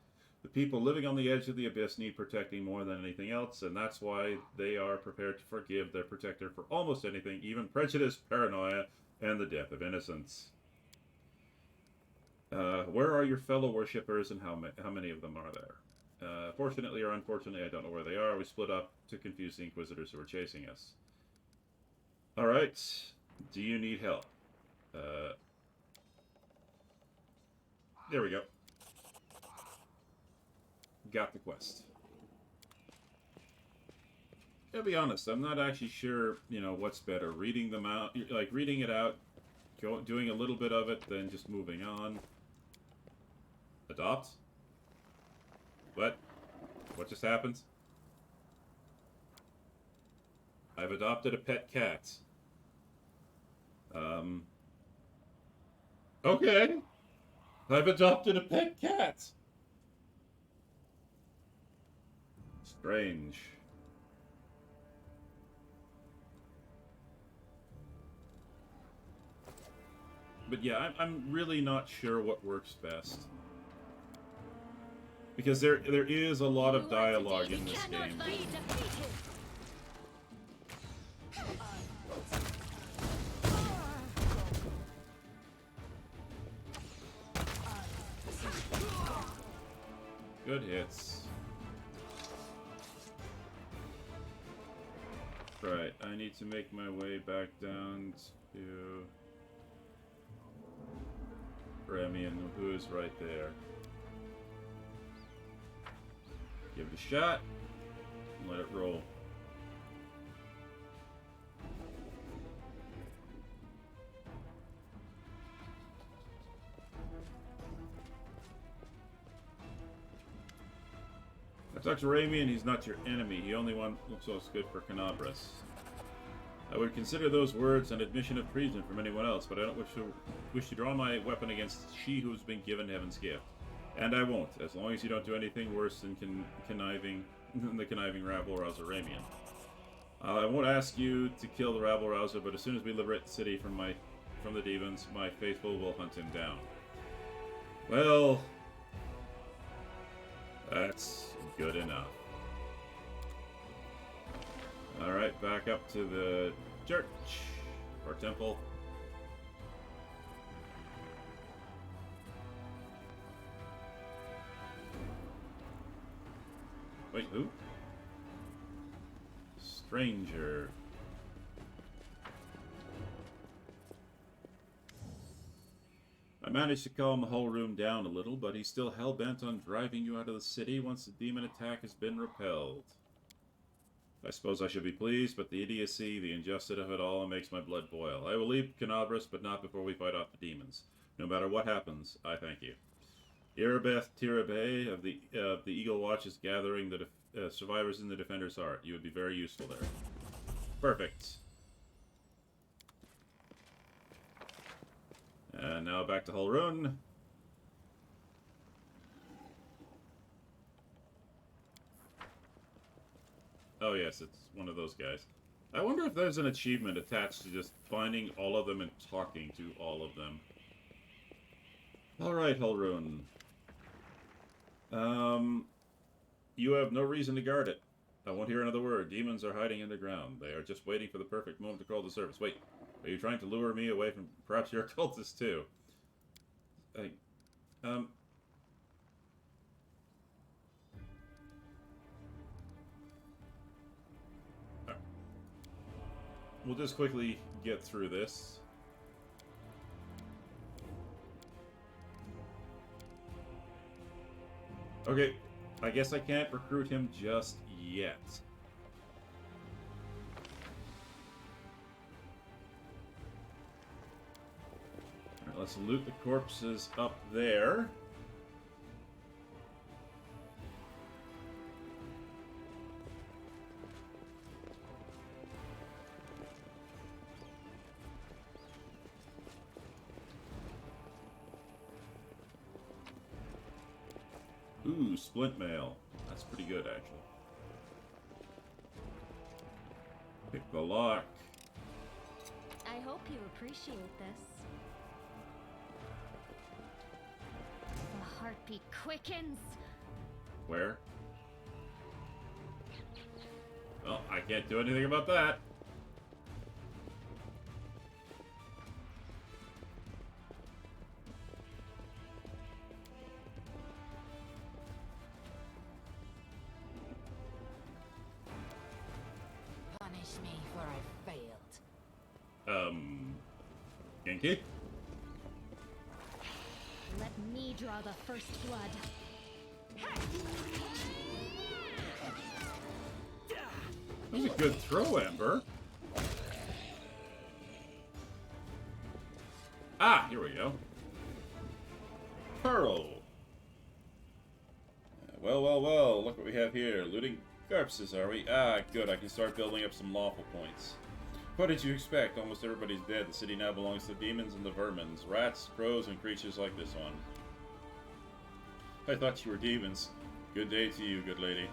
The people living on the edge of the abyss need protecting more than anything else, and that's why they are prepared to forgive their protector for almost anything, even prejudice, paranoia, and the death of innocents. Where are your fellow worshippers, and how many of them are there? Fortunately or unfortunately, I don't know where they are. We split up to confuse the Inquisitors who are chasing us. Alright. Do you need help? There we go. Got the quest. I'll be honest, I'm not actually sure, you know, what's better. Reading them out, like reading it out, doing a little bit of it, then just moving on. Adopt? What? What just happened? I've adopted a pet cat. Okay. I've adopted a pet cat. Strange. But yeah, I'm really not sure what works best. Because there is a lot of dialogue in this game. Good hits. Right, I need to make my way back down to Remian, who is right there. Give it a shot, and let it roll. I talked to Remian, he's not your enemy. He only wants what's good for Canabras. I would consider those words an admission of treason from anyone else, but I don't wish to draw my weapon against she who's been given heaven's gift. And I won't, as long as you don't do anything worse than the conniving rabble-rouser Remian. I won't ask you to kill the rabble-rouser, but as soon as we liberate the city from the demons, my faithful will hunt him down. Well, that's good enough. Alright, back up to the church, or temple. Wait, who? Stranger. I'm managed to calm the whole room down a little, but he's still hell-bent on driving you out of the city once the demon attack has been repelled. I suppose I should be pleased, but the idiocy, the injustice of it all makes my blood boil. I will leave Canabras, but not before we fight off the demons. No matter what happens, I thank you. Irabeth Tirabe of the Eagle Watch is gathering the survivors in the Defender's Heart. You would be very useful there. Perfect. And now back to Hulrun. Oh yes, it's one of those guys. I wonder if there's an achievement attached to just finding all of them and talking to all of them. Alright, Hulrun. You have no reason to guard it. I won't hear another word. Demons are hiding underground. They are just waiting for the perfect moment to call to service. Wait, are you trying to lure me away from... Perhaps you're a cultist, too. We'll just quickly get through this. Okay, I guess I can't recruit him just yet. Alright, let's loot the corpses up there. Ooh, splint mail. That's pretty good, actually. Pick the lock. I hope you appreciate this. The heartbeat quickens. Where? Well, I can't do anything about that. Punish me for I failed. Genki? Let me draw the first blood. That was a good throw, Amber. Ah, here we go. Pearl. Well, well, well. Look what we have here. Looting corpses, are we? Ah, good. I can start building up some lawful points. What did you expect? Almost everybody's dead. The city now belongs to demons and the vermins. Rats, crows, and creatures like this one. I thought you were demons. Good day to you, good lady.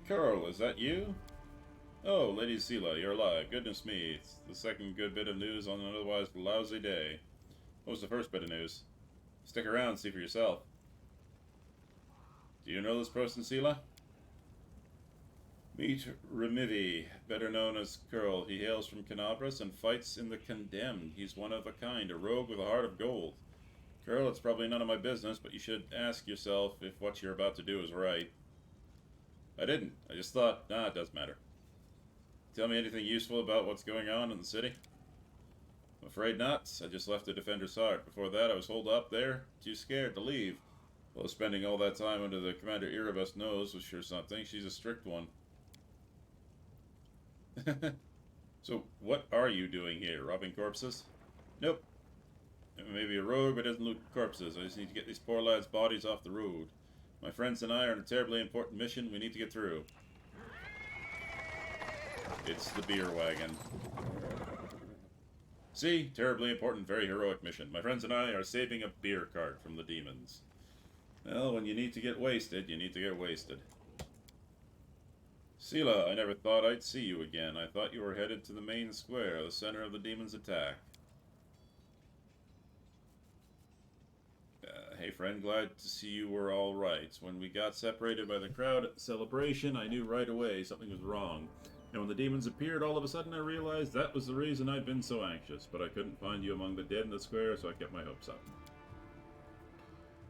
Carl, is that you? Oh, Lady Sela, you're alive. Goodness me, it's the second good bit of news on an otherwise lousy day. What was the first bit of news? Stick around, see for yourself. Do you know this person, Sela? Meet Remivi, better known as Curl. He hails from Canabras and fights in the Condemned. He's one of a kind, a rogue with a heart of gold. Curl, it's probably none of my business, but you should ask yourself if what you're about to do is right. I didn't. I just thought, it doesn't matter. Tell me anything useful about what's going on in the city? I'm afraid not. I just left the Defender's Heart. Before that, I was holed up there, too scared to leave. Well, spending all that time under the Commander Erebus' nose was sure something. She's a strict one. So, what are you doing here? Robbing corpses? Nope. Maybe a rogue, but doesn't loot corpses. I just need to get these poor lads' bodies off the road. My friends and I are on a terribly important mission we need to get through. It's the beer wagon. See? Terribly important, very heroic mission. My friends and I are saving a beer cart from the demons. Well, when you need to get wasted, you need to get wasted. Sela, I never thought I'd see you again. I thought you were headed to the main square, the center of the demons' attack. Hey friend, glad to see you were all right. When we got separated by the crowd at the celebration, I knew right away something was wrong. And when the demons appeared, all of a sudden I realized that was the reason I'd been so anxious. But I couldn't find you among the dead in the square, so I kept my hopes up.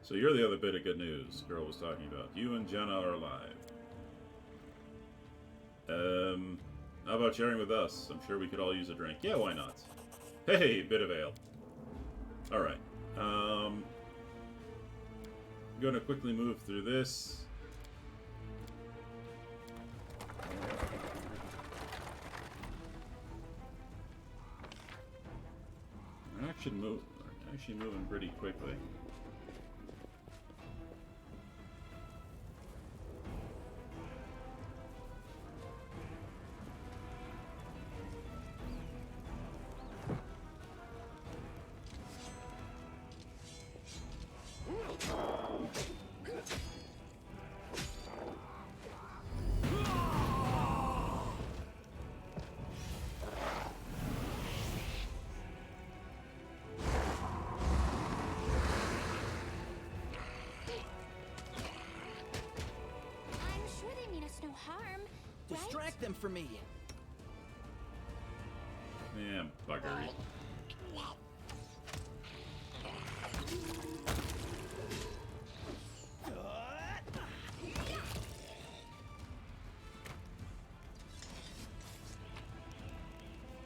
So you're the other bit of good news Girl was talking about. You and Jenna are alive. How about sharing with us? I'm sure we could all use a drink. Yeah, why not? Hey, bit of ale. Alright. I'm gonna quickly move through this. I'm actually moving pretty quickly. I'm sure they mean us no harm, right? Distract them from me. Yeah, buggery.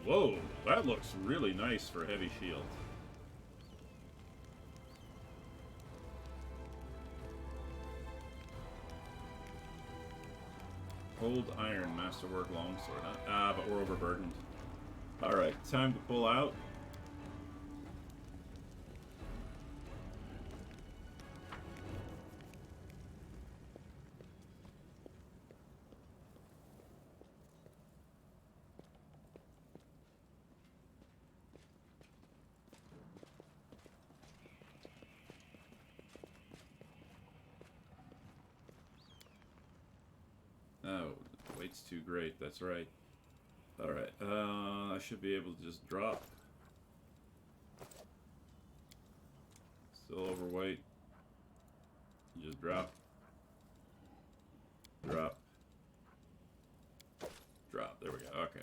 Whoa, that looks really nice for heavy shield. Old iron masterwork longsword. Ah, but we're overburdened. Alright, time to pull out. Oh, the weight's too great, that's right. Alright, I should be able to just drop. Still overweight. Just drop. Drop. Drop, there we go, okay.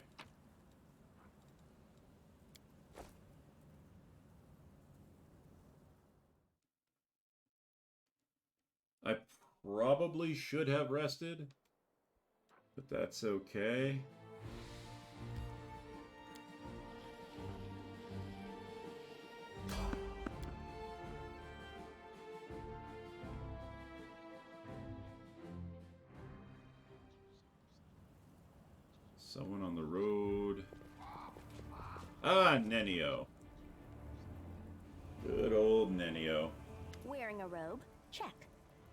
I probably should have rested, but that's okay. Someone on the road. Ah, Nenio. Good old Nenio. Wearing a robe? Check.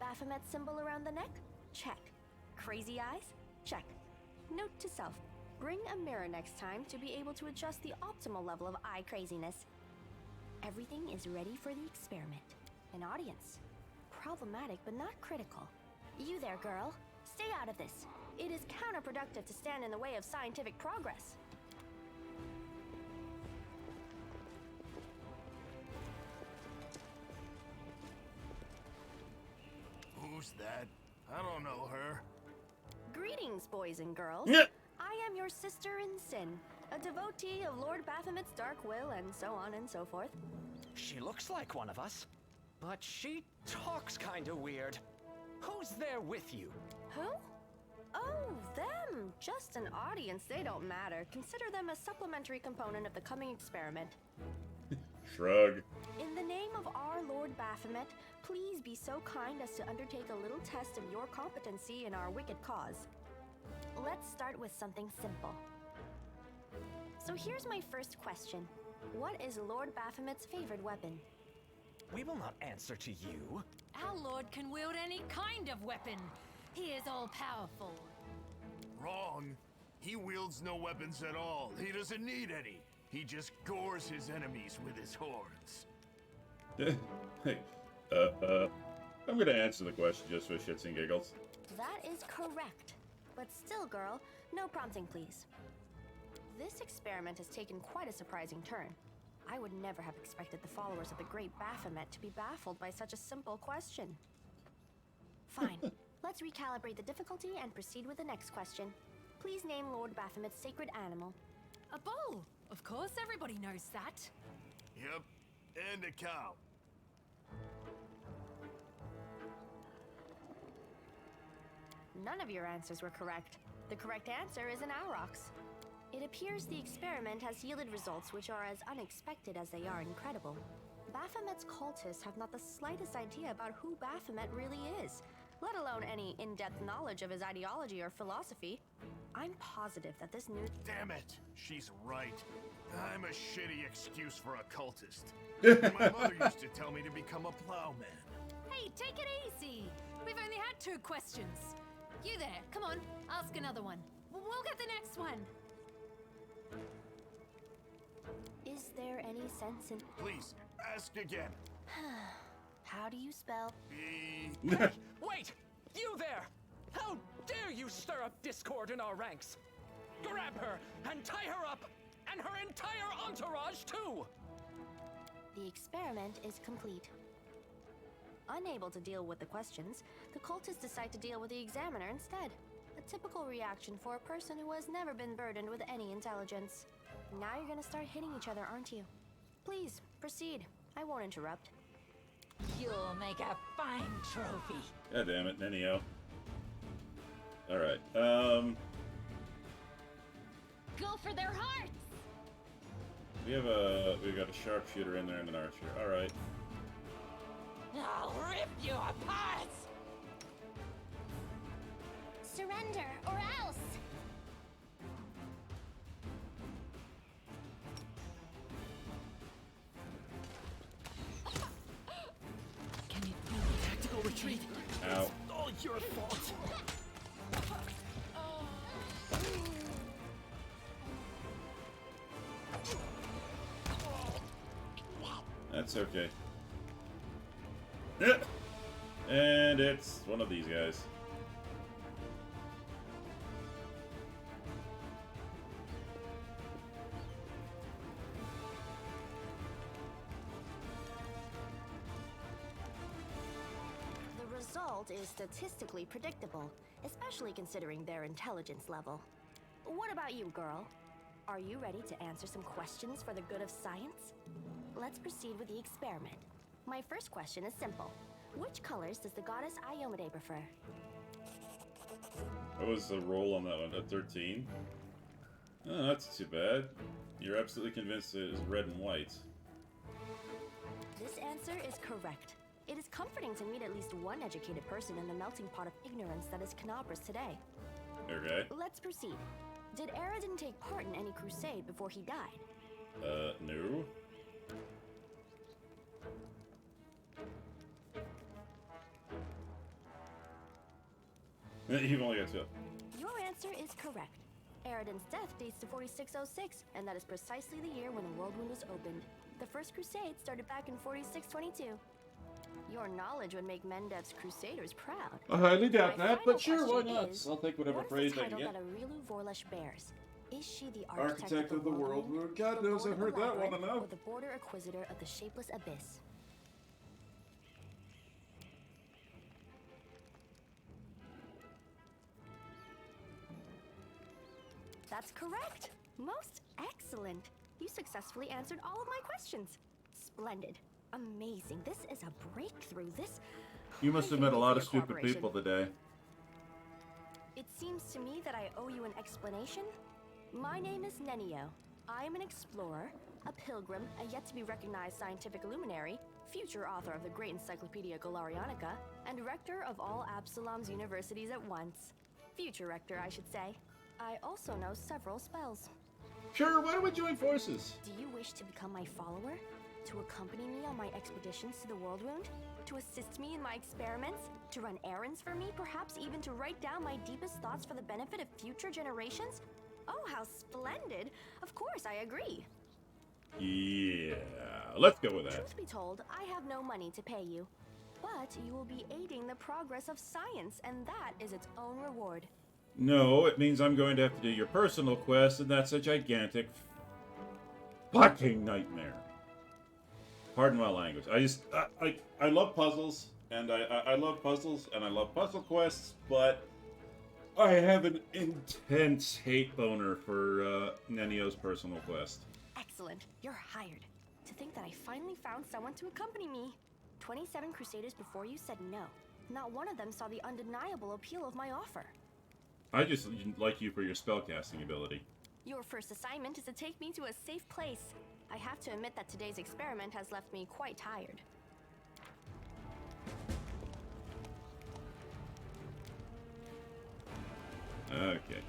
Baphomet symbol around the neck? Check. Crazy eyes? Check. Note to self. Bring a mirror next time to be able to adjust the optimal level of eye craziness. Everything is ready for the experiment. An audience. Problematic but not critical. You there, girl. Stay out of this. It is counterproductive to stand in the way of scientific progress. Who's that? I don't know her. Greetings, boys and girls. Yeah. I am your sister in sin, a devotee of Lord Baphomet's dark will, and so on and so forth. She looks like one of us, but she talks kinda weird. Who's there with you? Who? Oh, them! Just an audience, they don't matter. Consider them a supplementary component of the coming experiment. Shrug. In the name of our Lord Baphomet, please be so kind as to undertake a little test of your competency in our wicked cause. Let's start with something simple. So here's my first question. What is Lord Baphomet's favorite weapon? We will not answer to you. Our lord can wield any kind of weapon. He is all-powerful. Wrong. He wields no weapons at all. He doesn't need any. He just gores his enemies with his horns. Hey, I'm gonna answer the question just for shits and giggles. That is correct. But still, girl, no prompting, please. This experiment has taken quite a surprising turn. I would never have expected the followers of the great Baphomet to be baffled by such a simple question. Fine. Let's recalibrate the difficulty and proceed with the next question. Please name Lord Baphomet's sacred animal. A bull! Of course, everybody knows that. Yep, and a cow. None of your answers were correct. The correct answer is an aurochs. It appears the experiment has yielded results which are as unexpected as they are incredible. Baphomet's cultists have not the slightest idea about who Baphomet really is, let alone any in-depth knowledge of his ideology or philosophy. I'm positive that this new— Damn it! She's right. I'm a shitty excuse for a cultist. My mother used to tell me to become a plowman. Hey, take it easy. We've only had 2 questions. You there, come on, ask another one. We'll get the next one. Is there any sense in— Please, ask again. How do you spell— Hey, wait! You there! How dare you stir up discord in our ranks? Grab her and tie her up, and her entire entourage too! The experiment is complete. Unable to deal with the questions, the cultists decide to deal with the examiner instead. A typical reaction for a person who has never been burdened with any intelligence. Now you're gonna start hitting each other, aren't you? Please, proceed. I won't interrupt. You'll make a fine trophy. God damn it, Nenio. Alright, Go for their hearts! we've got a sharpshooter in there and an archer. Alright. I'll rip you apart! Surrender, or else! Can you do a tactical retreat? Ow. It's all your fault. That's okay. Yeah. And it's one of these guys. The result is statistically predictable, especially considering their intelligence level. What about you, girl? Are you ready to answer some questions for the good of science? Let's proceed with the experiment. My first question is simple. Which colors does the goddess Iomade prefer? What was the roll on that one? At 13? Oh, that's too bad. You're absolutely convinced it is red and white. This answer is correct. It is comforting to meet at least one educated person in the melting pot of ignorance that is Canabras today. Okay. Let's proceed. Did Aradin take part in any crusade before he died? No. You've only got 2. Your answer is correct. Aradin's death dates to 4606, and that is precisely the year when the World Wound was opened. The First Crusade started back in 4622. Your knowledge would make Mendev's crusaders proud. I highly doubt My that, final but sure, why question not? is, I'll take whatever what is praise the I can title get. that Arilu Vorlesh bears? Is she the Architect of the World Wound? God the knows Lord I've heard of the that one Labyrinth, enough. or the Border Inquisitor of the Shapeless Abyss? That's correct! Most excellent! You successfully answered all of my questions. Splendid. Amazing. This is a breakthrough. This... You must have I met a thank you lot for of your stupid cooperation. people today. It seems to me that I owe you an explanation. My name is Nenio. I am an explorer, a pilgrim, a yet-to-be-recognized scientific luminary, future author of the great Encyclopedia Galarianica, and rector of all Absalom's universities at once. Future rector, I should say. I also know several spells. Sure, why don't we join forces? Do you wish to become my follower? To accompany me on my expeditions to the World Wound? To assist me in my experiments? To run errands for me? Perhaps even to write down my deepest thoughts for the benefit of future generations? Oh, how splendid! Of course, I agree. Yeah, let's go with that. Truth be told, I have no money to pay you. But you will be aiding the progress of science, and that is its own reward. No, it means I'm going to have to do your personal quest, and that's a gigantic fucking nightmare. Pardon my language. I love puzzles, and I love puzzles, and I love puzzle quests, but I have an intense hate boner for Nenio's personal quest. Excellent. You're hired. To think that I finally found someone to accompany me. 27 Crusaders before you said no. Not one of them saw the undeniable appeal of my offer. I just like you for your spellcasting ability. Your first assignment is to take me to a safe place. I have to admit that today's experiment has left me quite tired. Okay.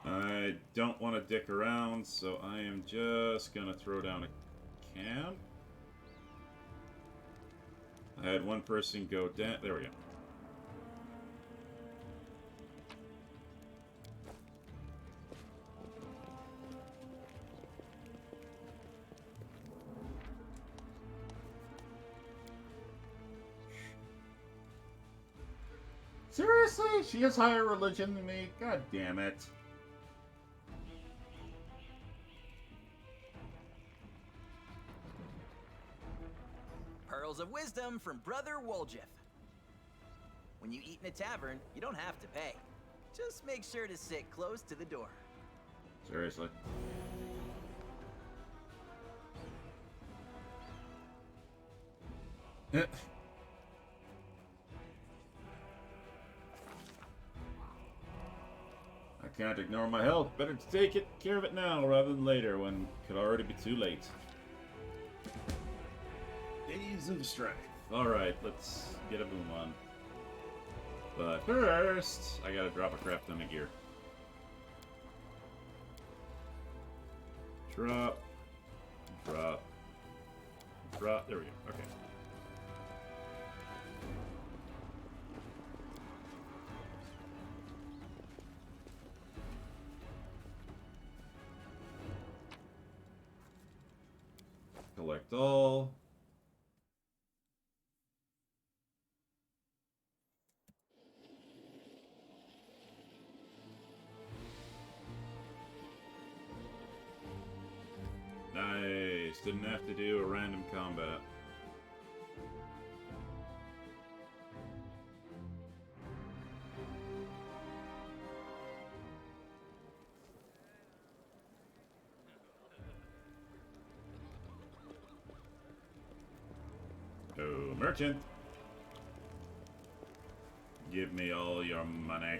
I don't want to dick around, so I am just gonna throw down a camp. I had one person go down. There we go. Seriously? She has higher religion than me? God damn it. Pearls of wisdom from Brother Woljif. When you eat in a tavern, you don't have to pay. Just make sure to sit close to the door. Seriously? I can't ignore my health. Better to take care of it now rather than later when it could already be too late. Days of strength. Alright, let's get a boom on. But first, I gotta drop a crap ton of gear. Drop. Drop. Drop. There we go. Okay. Collect all. Nice. Didn't have to do a random combat. Oh, merchant. Give me all your money.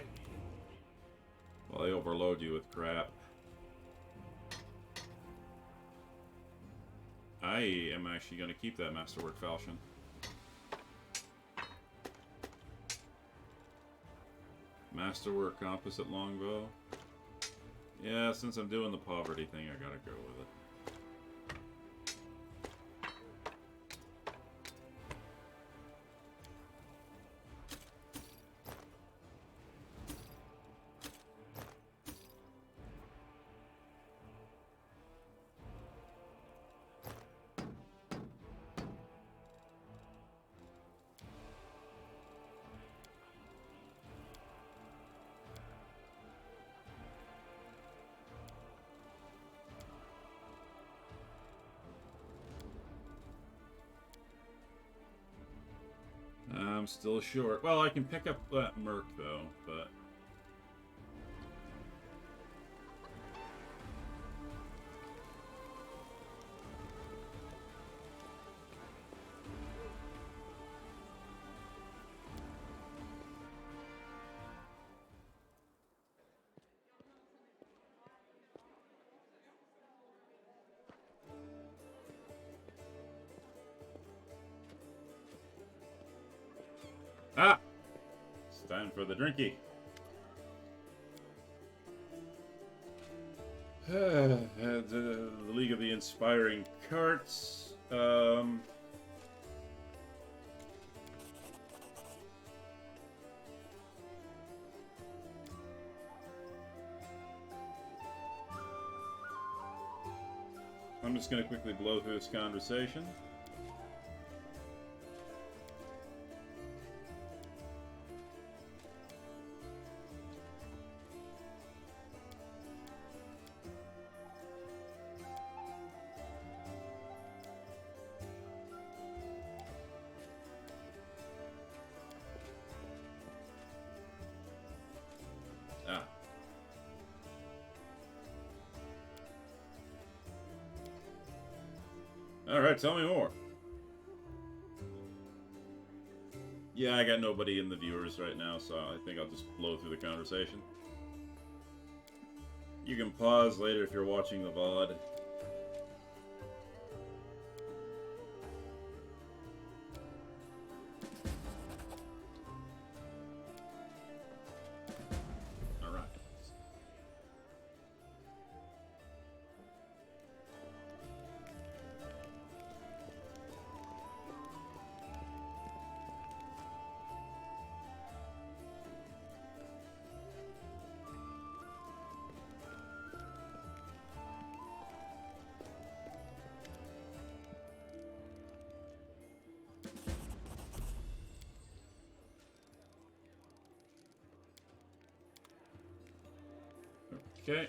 While I overload you with crap. I am actually going to keep that Masterwork Falchion. Masterwork Composite Longbow. Yeah, since I'm doing the poverty thing, I gotta go with it. I'm still short. Well, I can pick up that Merc, though, but... Ah! It's time for the drinky. The League of the Inspiring Carts. I'm just going to quickly blow through this conversation. Alright, tell me more. Yeah, I got nobody in the viewers right now, so I think I'll just blow through the conversation. You can pause later if you're watching the VOD. Alright. Okay.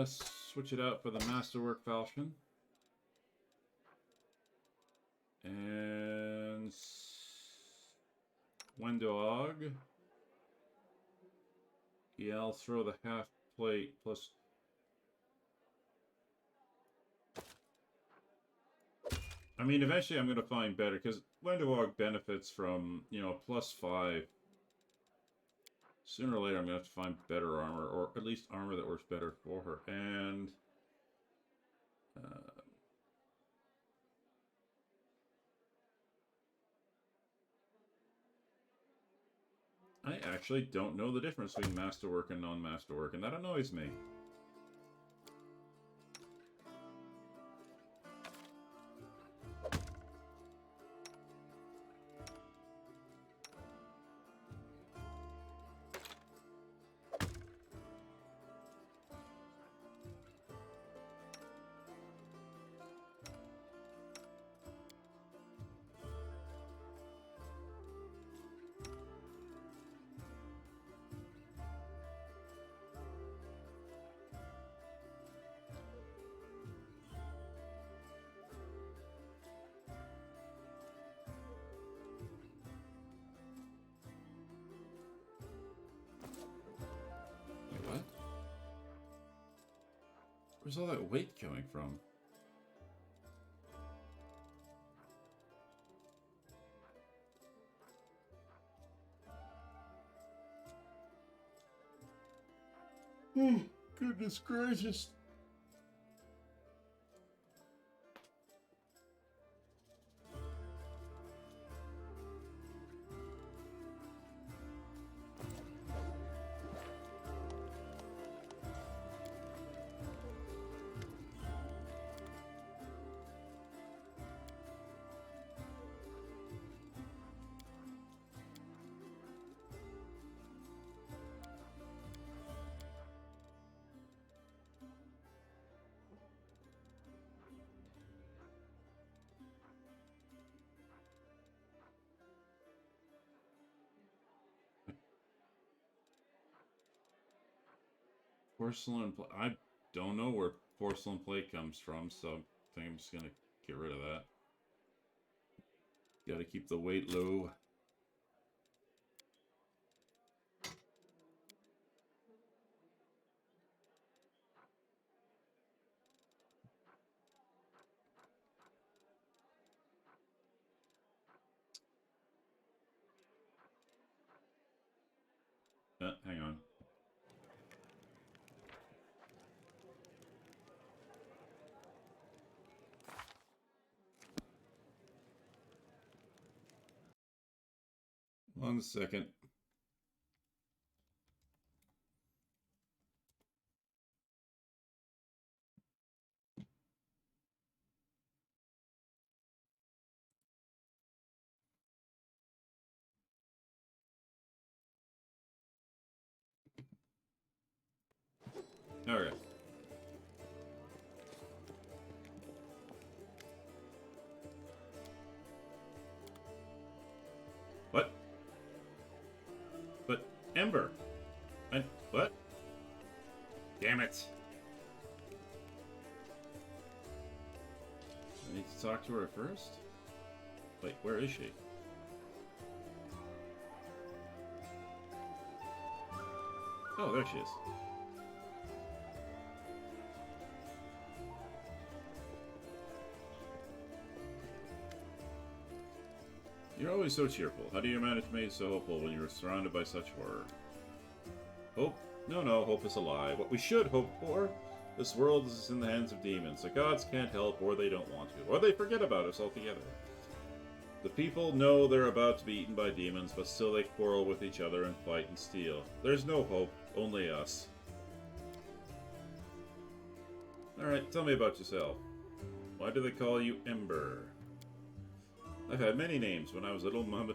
Switch it out for the Masterwork Falchion. And Wendog. Yeah, I'll throw the half plate plus. I mean, eventually I'm going to find better because Wendog benefits from, you know, +5. Sooner or later I'm going to have to find better armor, or at least armor that works better for her. And I actually don't know the difference between Masterwork and non-Masterwork, and that annoys me. What? Where's all that weight coming from? Oh, goodness gracious. Porcelain plate. I don't know where porcelain plate comes from, so I think I'm just gonna get rid of that. Gotta keep the weight low. Hang on. One second. Okay. What? But Ember. And what? Damn it. I need to talk to her first? Wait, where is she? Oh, there she is. You're always so cheerful. How do you manage to be so hopeful when you're surrounded by such horror? Hope? No, no, hope is a lie. What we should hope for? This world is in the hands of demons. The gods can't help, or they don't want to, or they forget about us altogether. The people know they're about to be eaten by demons, but still they quarrel with each other and fight and steal. There's no hope, only us. Alright, tell me about yourself. Why do they call you Ember? I've had many names. When I was little, Mom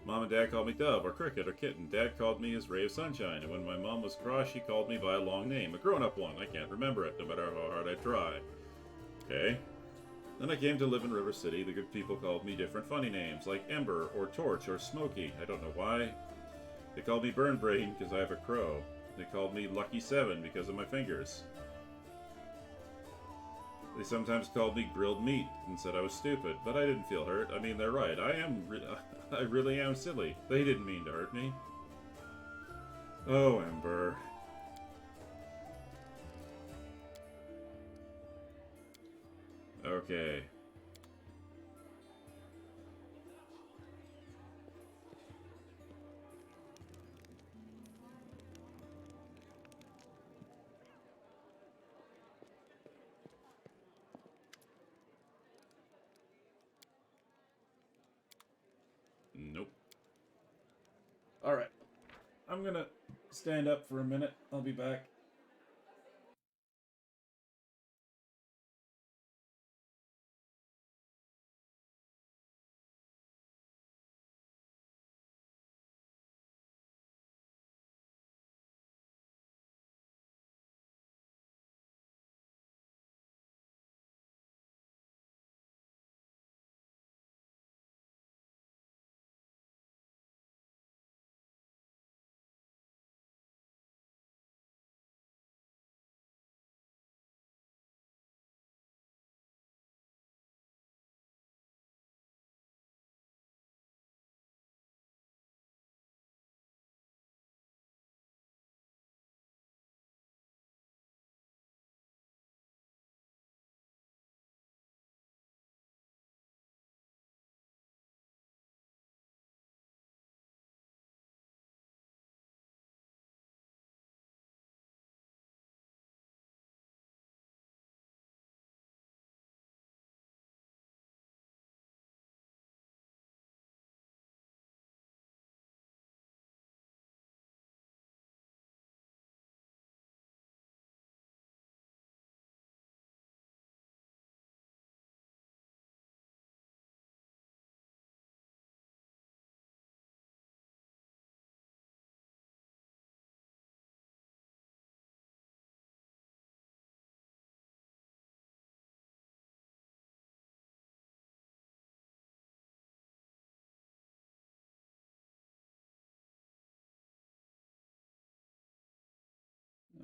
and Dad called me Dove, or Cricket, or Kitten. Dad called me his Ray of Sunshine, and when my mom was cross, she called me by a long name, a grown-up one. I can't remember it, no matter how hard I try. Okay. Then I came to live in River City. The good people called me different funny names, like Ember, or Torch, or Smoky. I don't know why. They called me Burn Brain because I have a crow. They called me Lucky 7 because of my fingers. They sometimes called me Grilled Meat and said I was stupid, but I didn't feel hurt. I mean, they're right. I really am silly. They didn't mean to hurt me. Oh, Ember. Okay. Nope. Alright. I'm gonna stand up for a minute. I'll be back.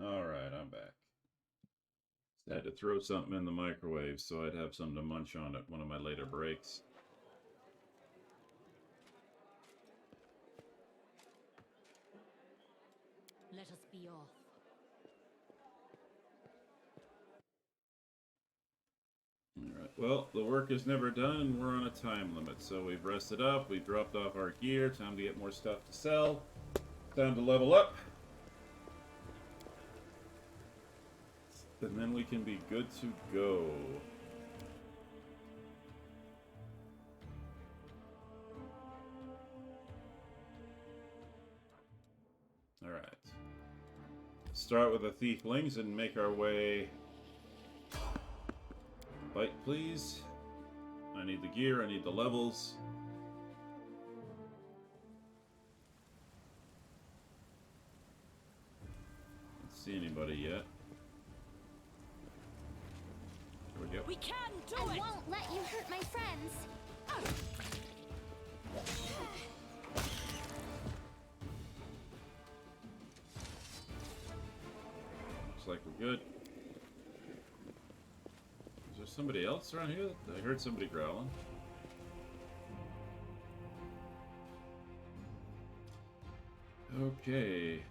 Alright, I'm back. Just had to throw something in the microwave so I'd have something to munch on at one of my later breaks. Let us be off. Alright, well, the work is never done and we're on a time limit, so we've rested up, we've dropped off our gear, time to get more stuff to sell, time to level up. And then we can be good to go. Alright. Start with the thieflings and make our way. Bite, please. I need the gear, I need the levels. Don't see anybody yet. There we go. We can do it! I won't let you hurt my friends. Looks like we're good. Is there somebody else around here? I heard somebody growling. Okay.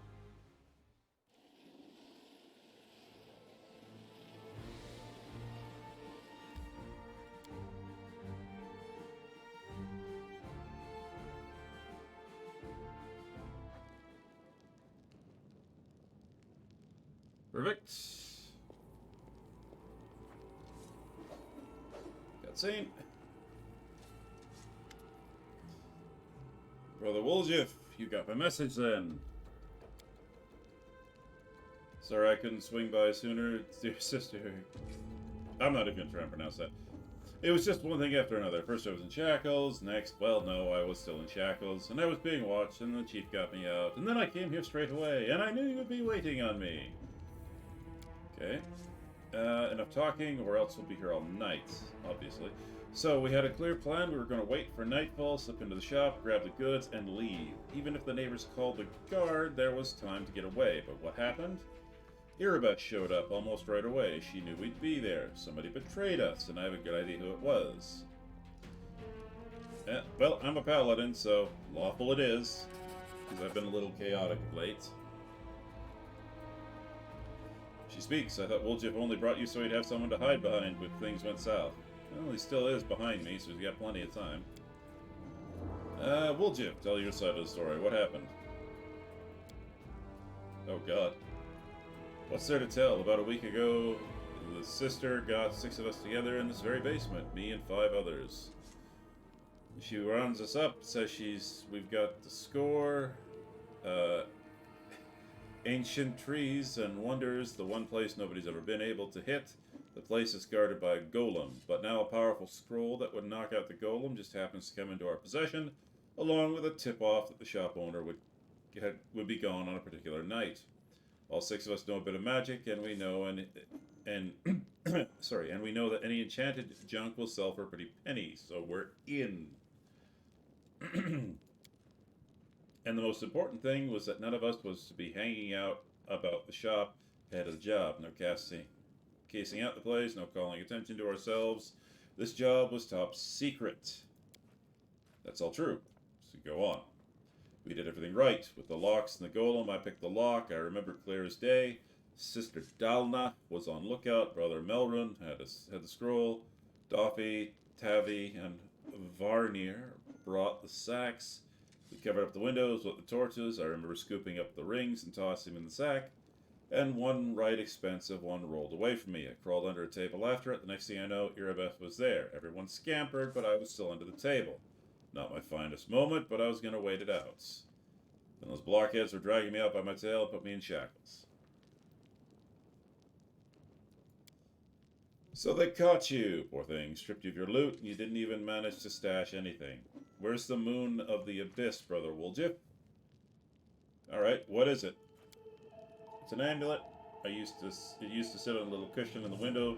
Perfect. Cutscene. Brother Woljif, you got my message then. Sorry I couldn't swing by sooner, dear sister. I'm not even going to try and pronounce that. It was just one thing after another. First I was in shackles, next, well, no, I was still in shackles, and I was being watched, and the chief got me out, and then I came here straight away, and I knew you would be waiting on me. Okay. Enough talking, or else we'll be here all night, obviously. So, we had a clear plan. We were going to wait for nightfall, slip into the shop, grab the goods, and leave. Even if the neighbors called the guard, there was time to get away. But what happened? Irabeth showed up almost right away. She knew we'd be there. Somebody betrayed us, and I have a good idea who it was. Well, I'm a paladin, so lawful it is. Because I've been a little chaotic of late. She speaks. I thought Woljif only brought you so he'd have someone to hide behind when things went south. Well, he still is behind me, so he's got plenty of time. Woljif, tell your side of the story. What happened? Oh, God. What's there to tell? About a week ago, the sister got 6 of us together in this very basement, me and 5 others. She rounds us up, says we've got the score, ancient trees and wonders, the one place nobody's ever been able to hit. The place is guarded by a golem, but now a powerful scroll that would knock out the golem just happens to come into our possession, along with a tip-off that the shop owner would be gone on a particular night. All 6 of us know a bit of magic, and we know and we know that any enchanted junk will sell for a pretty penny, so we're in. And the most important thing was that none of us was to be hanging out about the shop ahead of the job. No casing out the place, no calling attention to ourselves. This job was top secret. That's all true. So go on. We did everything right. With the locks and the golem, I picked the lock. I remember clear as day. Sister Dalna was on lookout. Brother Melrun had the scroll. Doffy, Tavi, and Varnir brought the sacks. We covered up the windows with the torches. I remember scooping up the rings and tossing them in the sack. And one right expensive one rolled away from me. I crawled under a table after it. The next thing I know, Irabeth was there. Everyone scampered, but I was still under the table. Not my finest moment, but I was going to wait it out. Then those blockheads were dragging me out by my tail and put me in shackles. So they caught you, poor thing, stripped you of your loot, and you didn't even manage to stash anything. Where's the moon of the abyss, Brother Woljif? Alright, what is it? It's an amulet. It used to sit on a little cushion in the window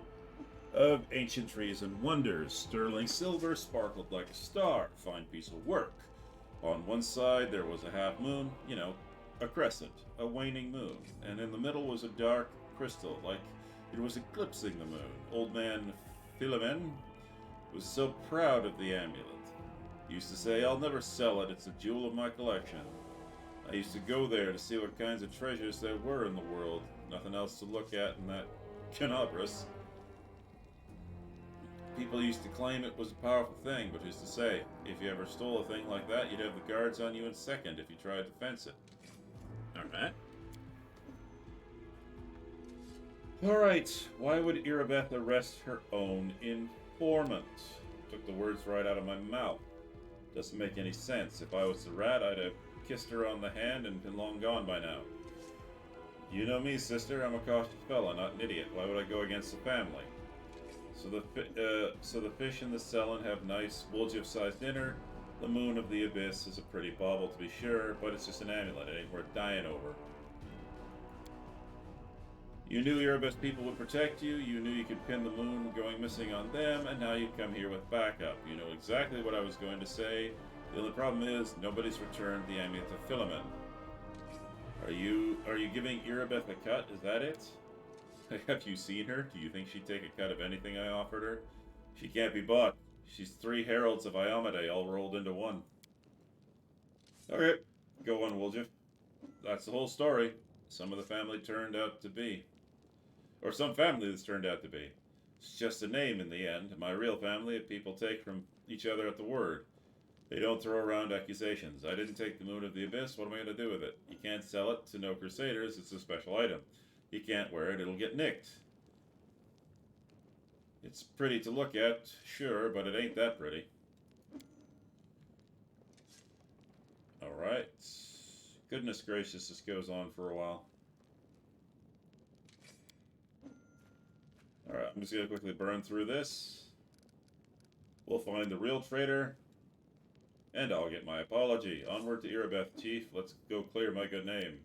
of ancient trees and wonders. Sterling silver sparkled like a star. Fine piece of work. On one side there was a half moon, you know, a crescent, a waning moon, and in the middle was a dark crystal, like it was eclipsing the moon. Old man Philomen was so proud of the amulet. He used to say, "I'll never sell it, it's a jewel of my collection." I used to go there to see what kinds of treasures there were in the world. Nothing else to look at in that Canabras. People used to claim it was a powerful thing, but who's to say? If you ever stole a thing like that, you'd have the guards on you in a second if you tried to fence it. Alright. Alright, why would Irabeth arrest her own informant? Took the words right out of my mouth. Doesn't make any sense. If I was the rat, I'd have kissed her on the hand and been long gone by now. You know me, sister. I'm a cautious fella, not an idiot. Why would I go against the family? So the fish in the Cellin have nice Woljif-sized dinner. The moon of the abyss is a pretty bauble to be sure, but it's just an amulet. It ain't worth dying over. You knew Erebus people would protect you. You knew you could pin the moon going missing on them, and now you've come here with backup. You know exactly what I was going to say. The only problem is nobody's returned the amulet to Philomen. Are you giving Erebeth a cut? Is that it? Have you seen her? Do you think she'd take a cut of anything I offered her? She can't be bought. She's 3 heralds of Iomade all rolled into one. Okay, go on, Woljif. That's the whole story. Some of the family turned out to be. Or some family that's turned out to be. It's just a name in the end. My real family, people take from each other at the word. They don't throw around accusations. I didn't take the moon of the abyss. What am I going to do with it? You can't sell it to no crusaders. It's a special item. You can't wear it, it'll get nicked. It's pretty to look at, sure, but it ain't that pretty. Alright. Goodness gracious, this goes on for a while. Alright, I'm just gonna quickly burn through this. We'll find the real traitor. And I'll get my apology. Onward to Irabeth, Chief. Let's go clear my good name.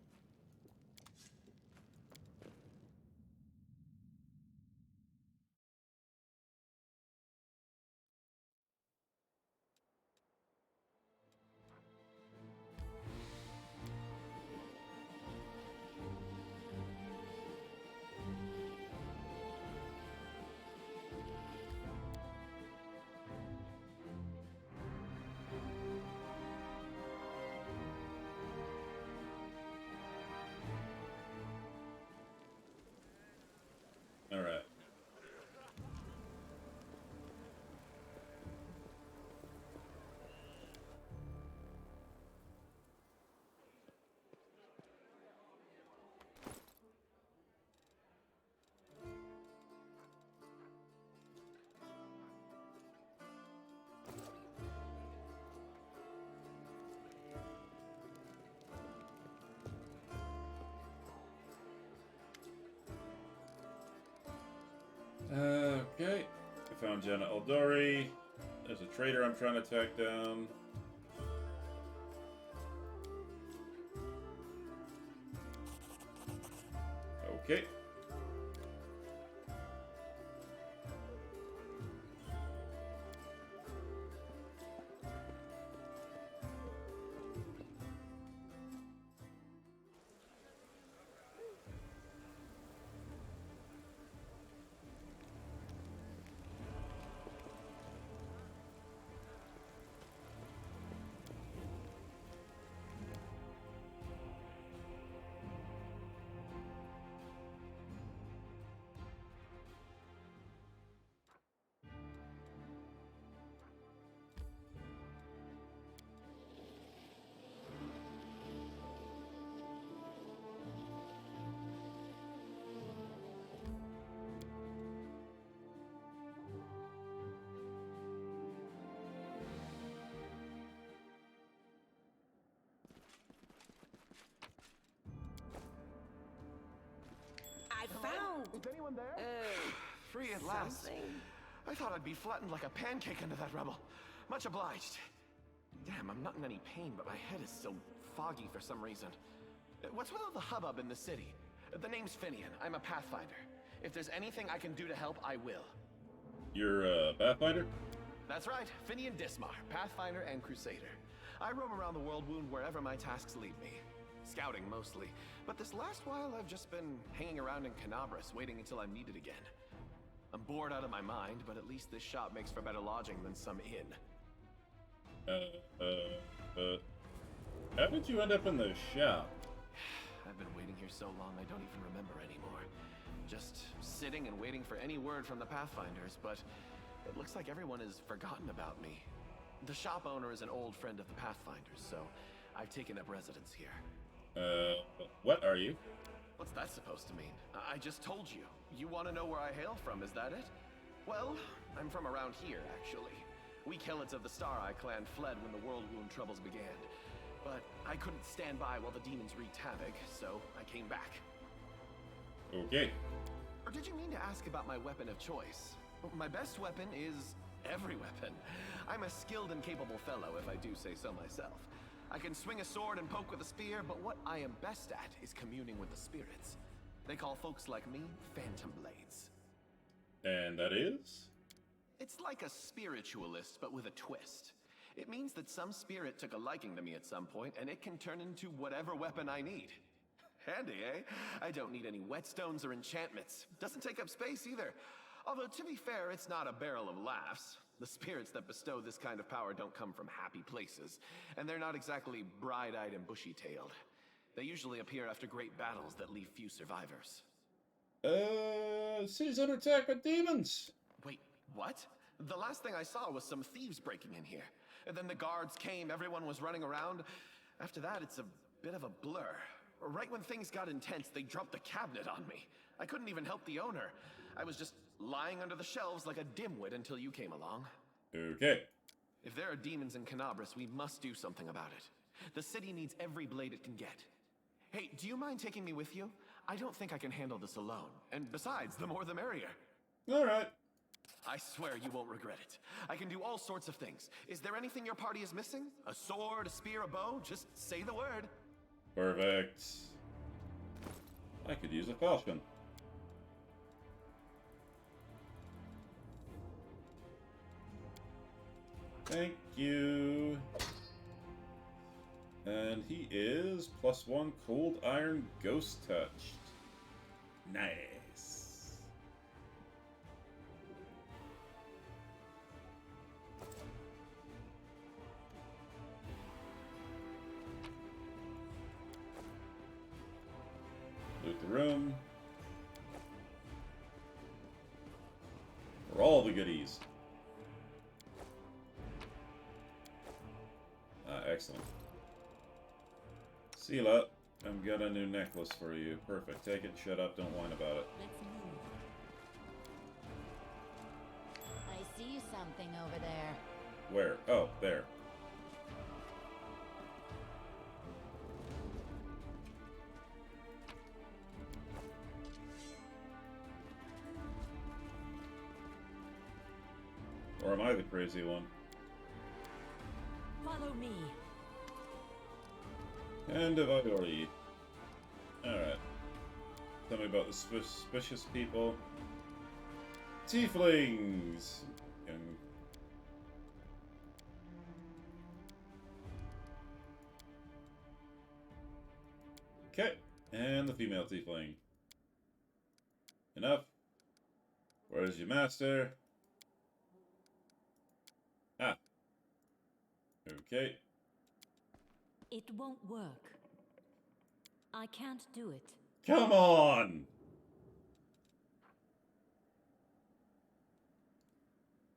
Alright. Okay. I found Jenna Eldori. There's a traitor I'm trying to track down. Okay. I found Is anyone there? Free at last. something. I thought I'd be flattened like a pancake under that rubble. Much obliged. Damn, I'm not in any pain, but my head is still foggy for some reason. What's with all the hubbub in the city? The name's Finian. I'm a Pathfinder. If there's anything I can do to help, I will. You're a Pathfinder? That's right, Finian Dismar, Pathfinder and Crusader. I roam around the world wound wherever my tasks lead me. Scouting mostly, but this last while I've just been hanging around in Canabras, waiting until I'm needed again. I'm bored out of my mind, but at least this shop makes for better lodging than some inn. How did you end up in the shop? I've been waiting here so long I don't even remember anymore. Just sitting and waiting for any word from the Pathfinders, but it looks like everyone has forgotten about me. The shop owner is an old friend of the Pathfinders, so I've taken up residence here. What are you? What's that supposed to mean? I just told you. You want to know where I hail from, is that it? Well, I'm from around here, actually. We Keloids of the Star Eye clan fled when the World Wound troubles began. But I couldn't stand by while the demons wreaked havoc, so I came back. Okay. Or did you mean to ask about my weapon of choice? My best weapon is every weapon. I'm a skilled and capable fellow, if I do say so myself. I can swing a sword and poke with a spear, but what I am best at is communing with the spirits. They call folks like me Phantom Blades. And that is? It's like a spiritualist, but with a twist. It means that some spirit took a liking to me at some point, and it can turn into whatever weapon I need. Handy, eh? I don't need any whetstones or enchantments. Doesn't take up space either. Although, to be fair, it's not a barrel of laughs. The spirits that bestow this kind of power don't come from happy places, and they're not exactly bright-eyed and bushy-tailed. They usually appear after great battles that leave few survivors. City's under attack by demons! Wait, what? The last thing I saw was some thieves breaking in here. And then the guards came, everyone was running around. After that, it's a bit of a blur. Right when things got intense, they dropped the cabinet on me. I couldn't even help the owner. I was just lying under the shelves like a dimwit until you came along. Okay. If there are demons in Canabras, we must do something about it. The city needs every blade it can get. Hey, do you mind taking me with you? I don't think I can handle this alone. And besides, the more the merrier. Alright. I swear you won't regret it. I can do all sorts of things. Is there anything your party is missing? A sword, a spear, a bow? Just say the word. Perfect. I could use a falchion. Thank you. And he is +1 cold iron ghost touched. Nice. Loot the room. For all the goodies. Excellent. Sela, I've got a new necklace for you. Perfect. Take it, shut up, don't whine about it. Let's move. I see something over there. Where? Oh, there. Or am I the crazy one? Follow me. And have I already? Alright. Tell me about the suspicious people. Tieflings! Okay. And the female tiefling. Enough. Where's your master? Ah. Okay. It won't work. I can't do it. Come on!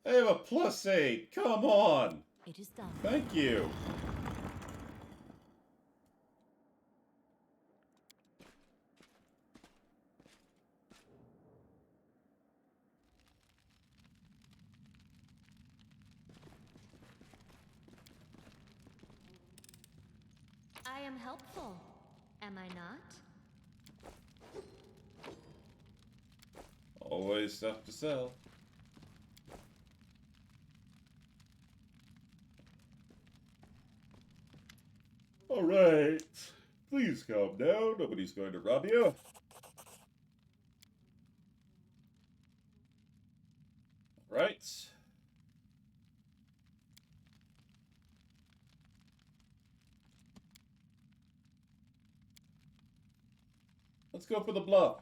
I have a +8. Come on! It is done. Thank you. I am helpful, am I not? Always stuff to sell. Alright. Please calm down. Nobody's going to rob you. Right. Let's go for the bluff.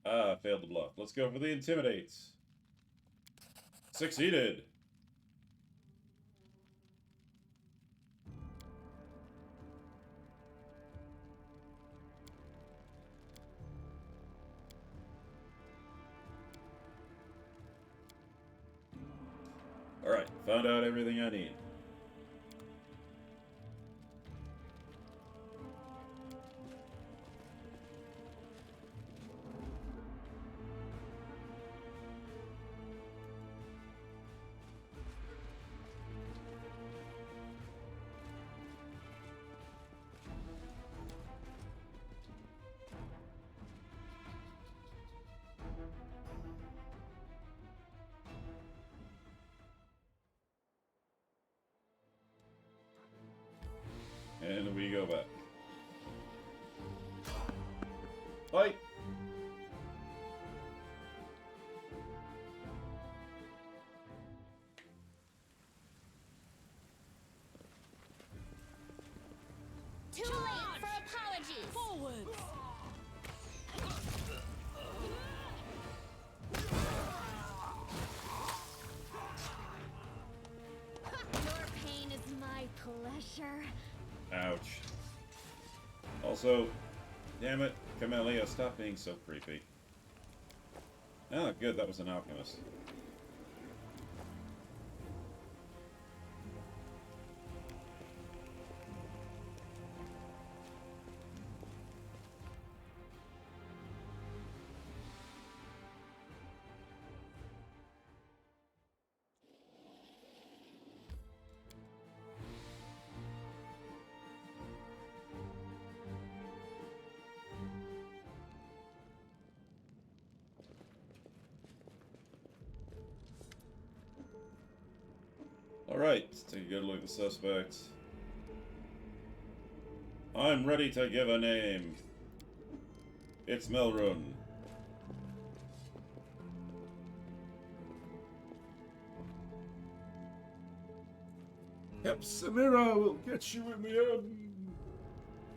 Ah, failed the bluff. Let's go for the intimidate. Succeeded. Alright, found out everything I need. And we go back. Fight! Too late for apologies. Forward! Your pain is my pleasure. Ouch. Also, damn it, Camellia, stop being so creepy. Ah, good, that was an alchemist. Alright, take a good look at the suspects. I'm ready to give a name. It's Melrun. Yep, Samira will get you in the end.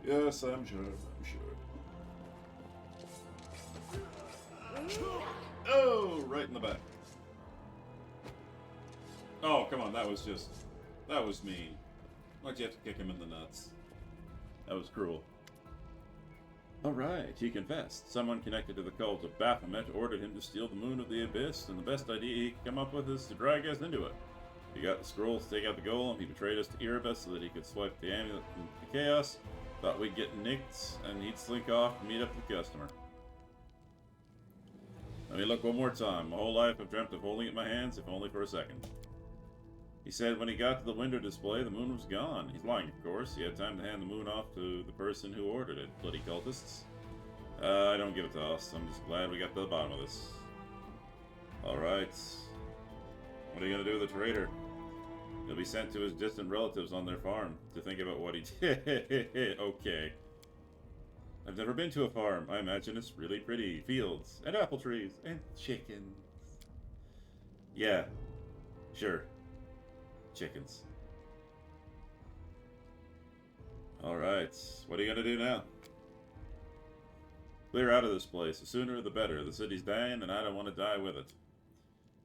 Yes, I'm sure. Oh, right in the back. Oh, come on, that was mean. Why'd you have to kick him in the nuts? That was cruel. Alright, he confessed. Someone connected to the cult of Baphomet ordered him to steal the moon of the abyss, and the best idea he could come up with is to drag us into it. He got the scrolls to take out the golem, he betrayed us to Erebus so that he could swipe the amulet from the chaos, thought we'd get nicked, and he'd slink off and meet up with the customer. Let me look one more time. My whole life I've dreamt of holding it in my hands, if only for a second. He said when he got to the window display, the moon was gone. He's lying, of course. He had time to hand the moon off to the person who ordered it. Bloody cultists. I don't give a toss. I'm just glad we got to the bottom of this. Alright. What are you going to do with the traitor? He'll be sent to his distant relatives on their farm to think about what he did. Okay. I've never been to a farm. I imagine it's really pretty. Fields, and apple trees, and chickens. Yeah. Sure. Chickens. Alright. What are you going to do now? Clear out of this place. The sooner the better. The city's dying, and I don't want to die with it.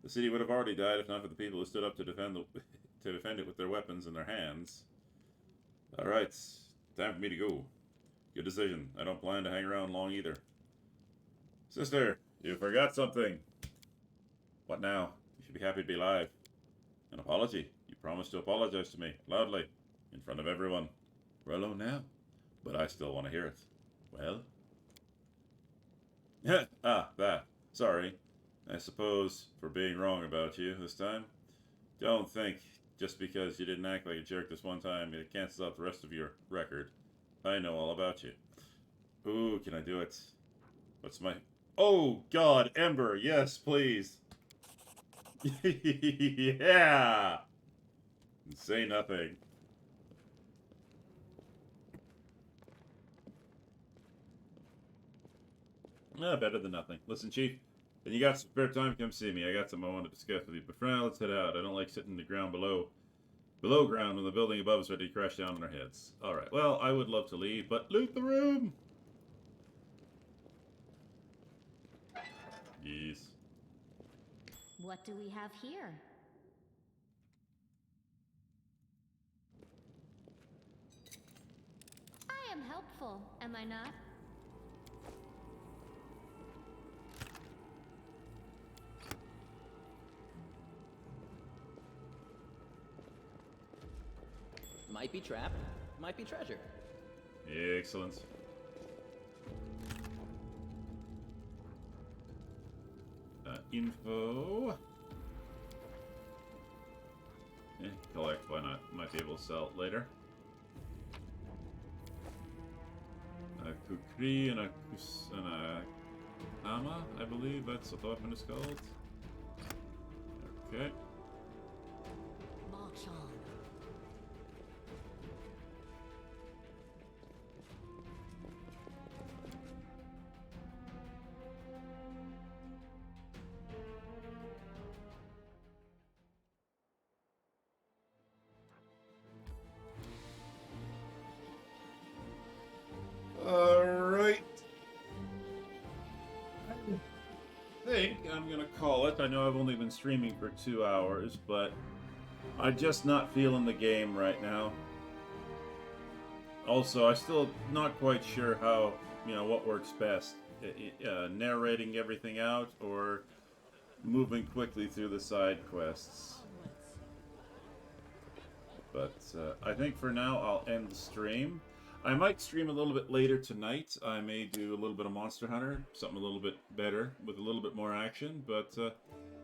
The city would have already died if not for the people who stood up to defend it with their weapons in their hands. Alright, time for me to go. Good decision. I don't plan to hang around long either. Sister, you forgot something. What now? You should be happy to be alive. An apology. You promised to apologize to me, loudly, in front of everyone. We're alone now, but I still want to hear it. Well? That. Sorry. I suppose, for being wrong about you this time. Don't think, just because you didn't act like a jerk this one time, it cancels out the rest of your record. I know all about you. Ooh, can I do it? What's my... Oh, God, Ember, yes, please. Yeah! Say nothing. Better than nothing. Listen, Chief, when you got some spare time, come see me. I got something I want to discuss with you. But for now, let's head out. I don't like sitting in the ground below ground when the building above is ready to crash down on our heads. Alright, well, I would love to leave, but loot the room! Yes. What do we have here? I am helpful, am I not? Might be trap, might be treasure. Excellent. Info. Collect, why not? Might be able to sell it later. A kukri and a ama, I believe that's what the weapon is called. Okay. March on. Alright. I think I'm gonna call it. I know I've only been streaming for 2 hours, but I'm just not feeling the game right now. Also, I'm still not quite sure how, what works best. Narrating everything out or moving quickly through the side quests. But I think for now I'll end the stream. I might stream a little bit later tonight. I may do a little bit of Monster Hunter, something a little bit better with a little bit more action, but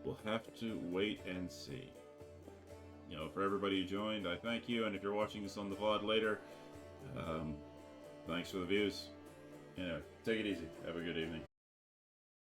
we'll have to wait and see. For everybody who joined, I thank you, and if you're watching this on the VOD later, thanks for the views. Take it easy. Have a good evening.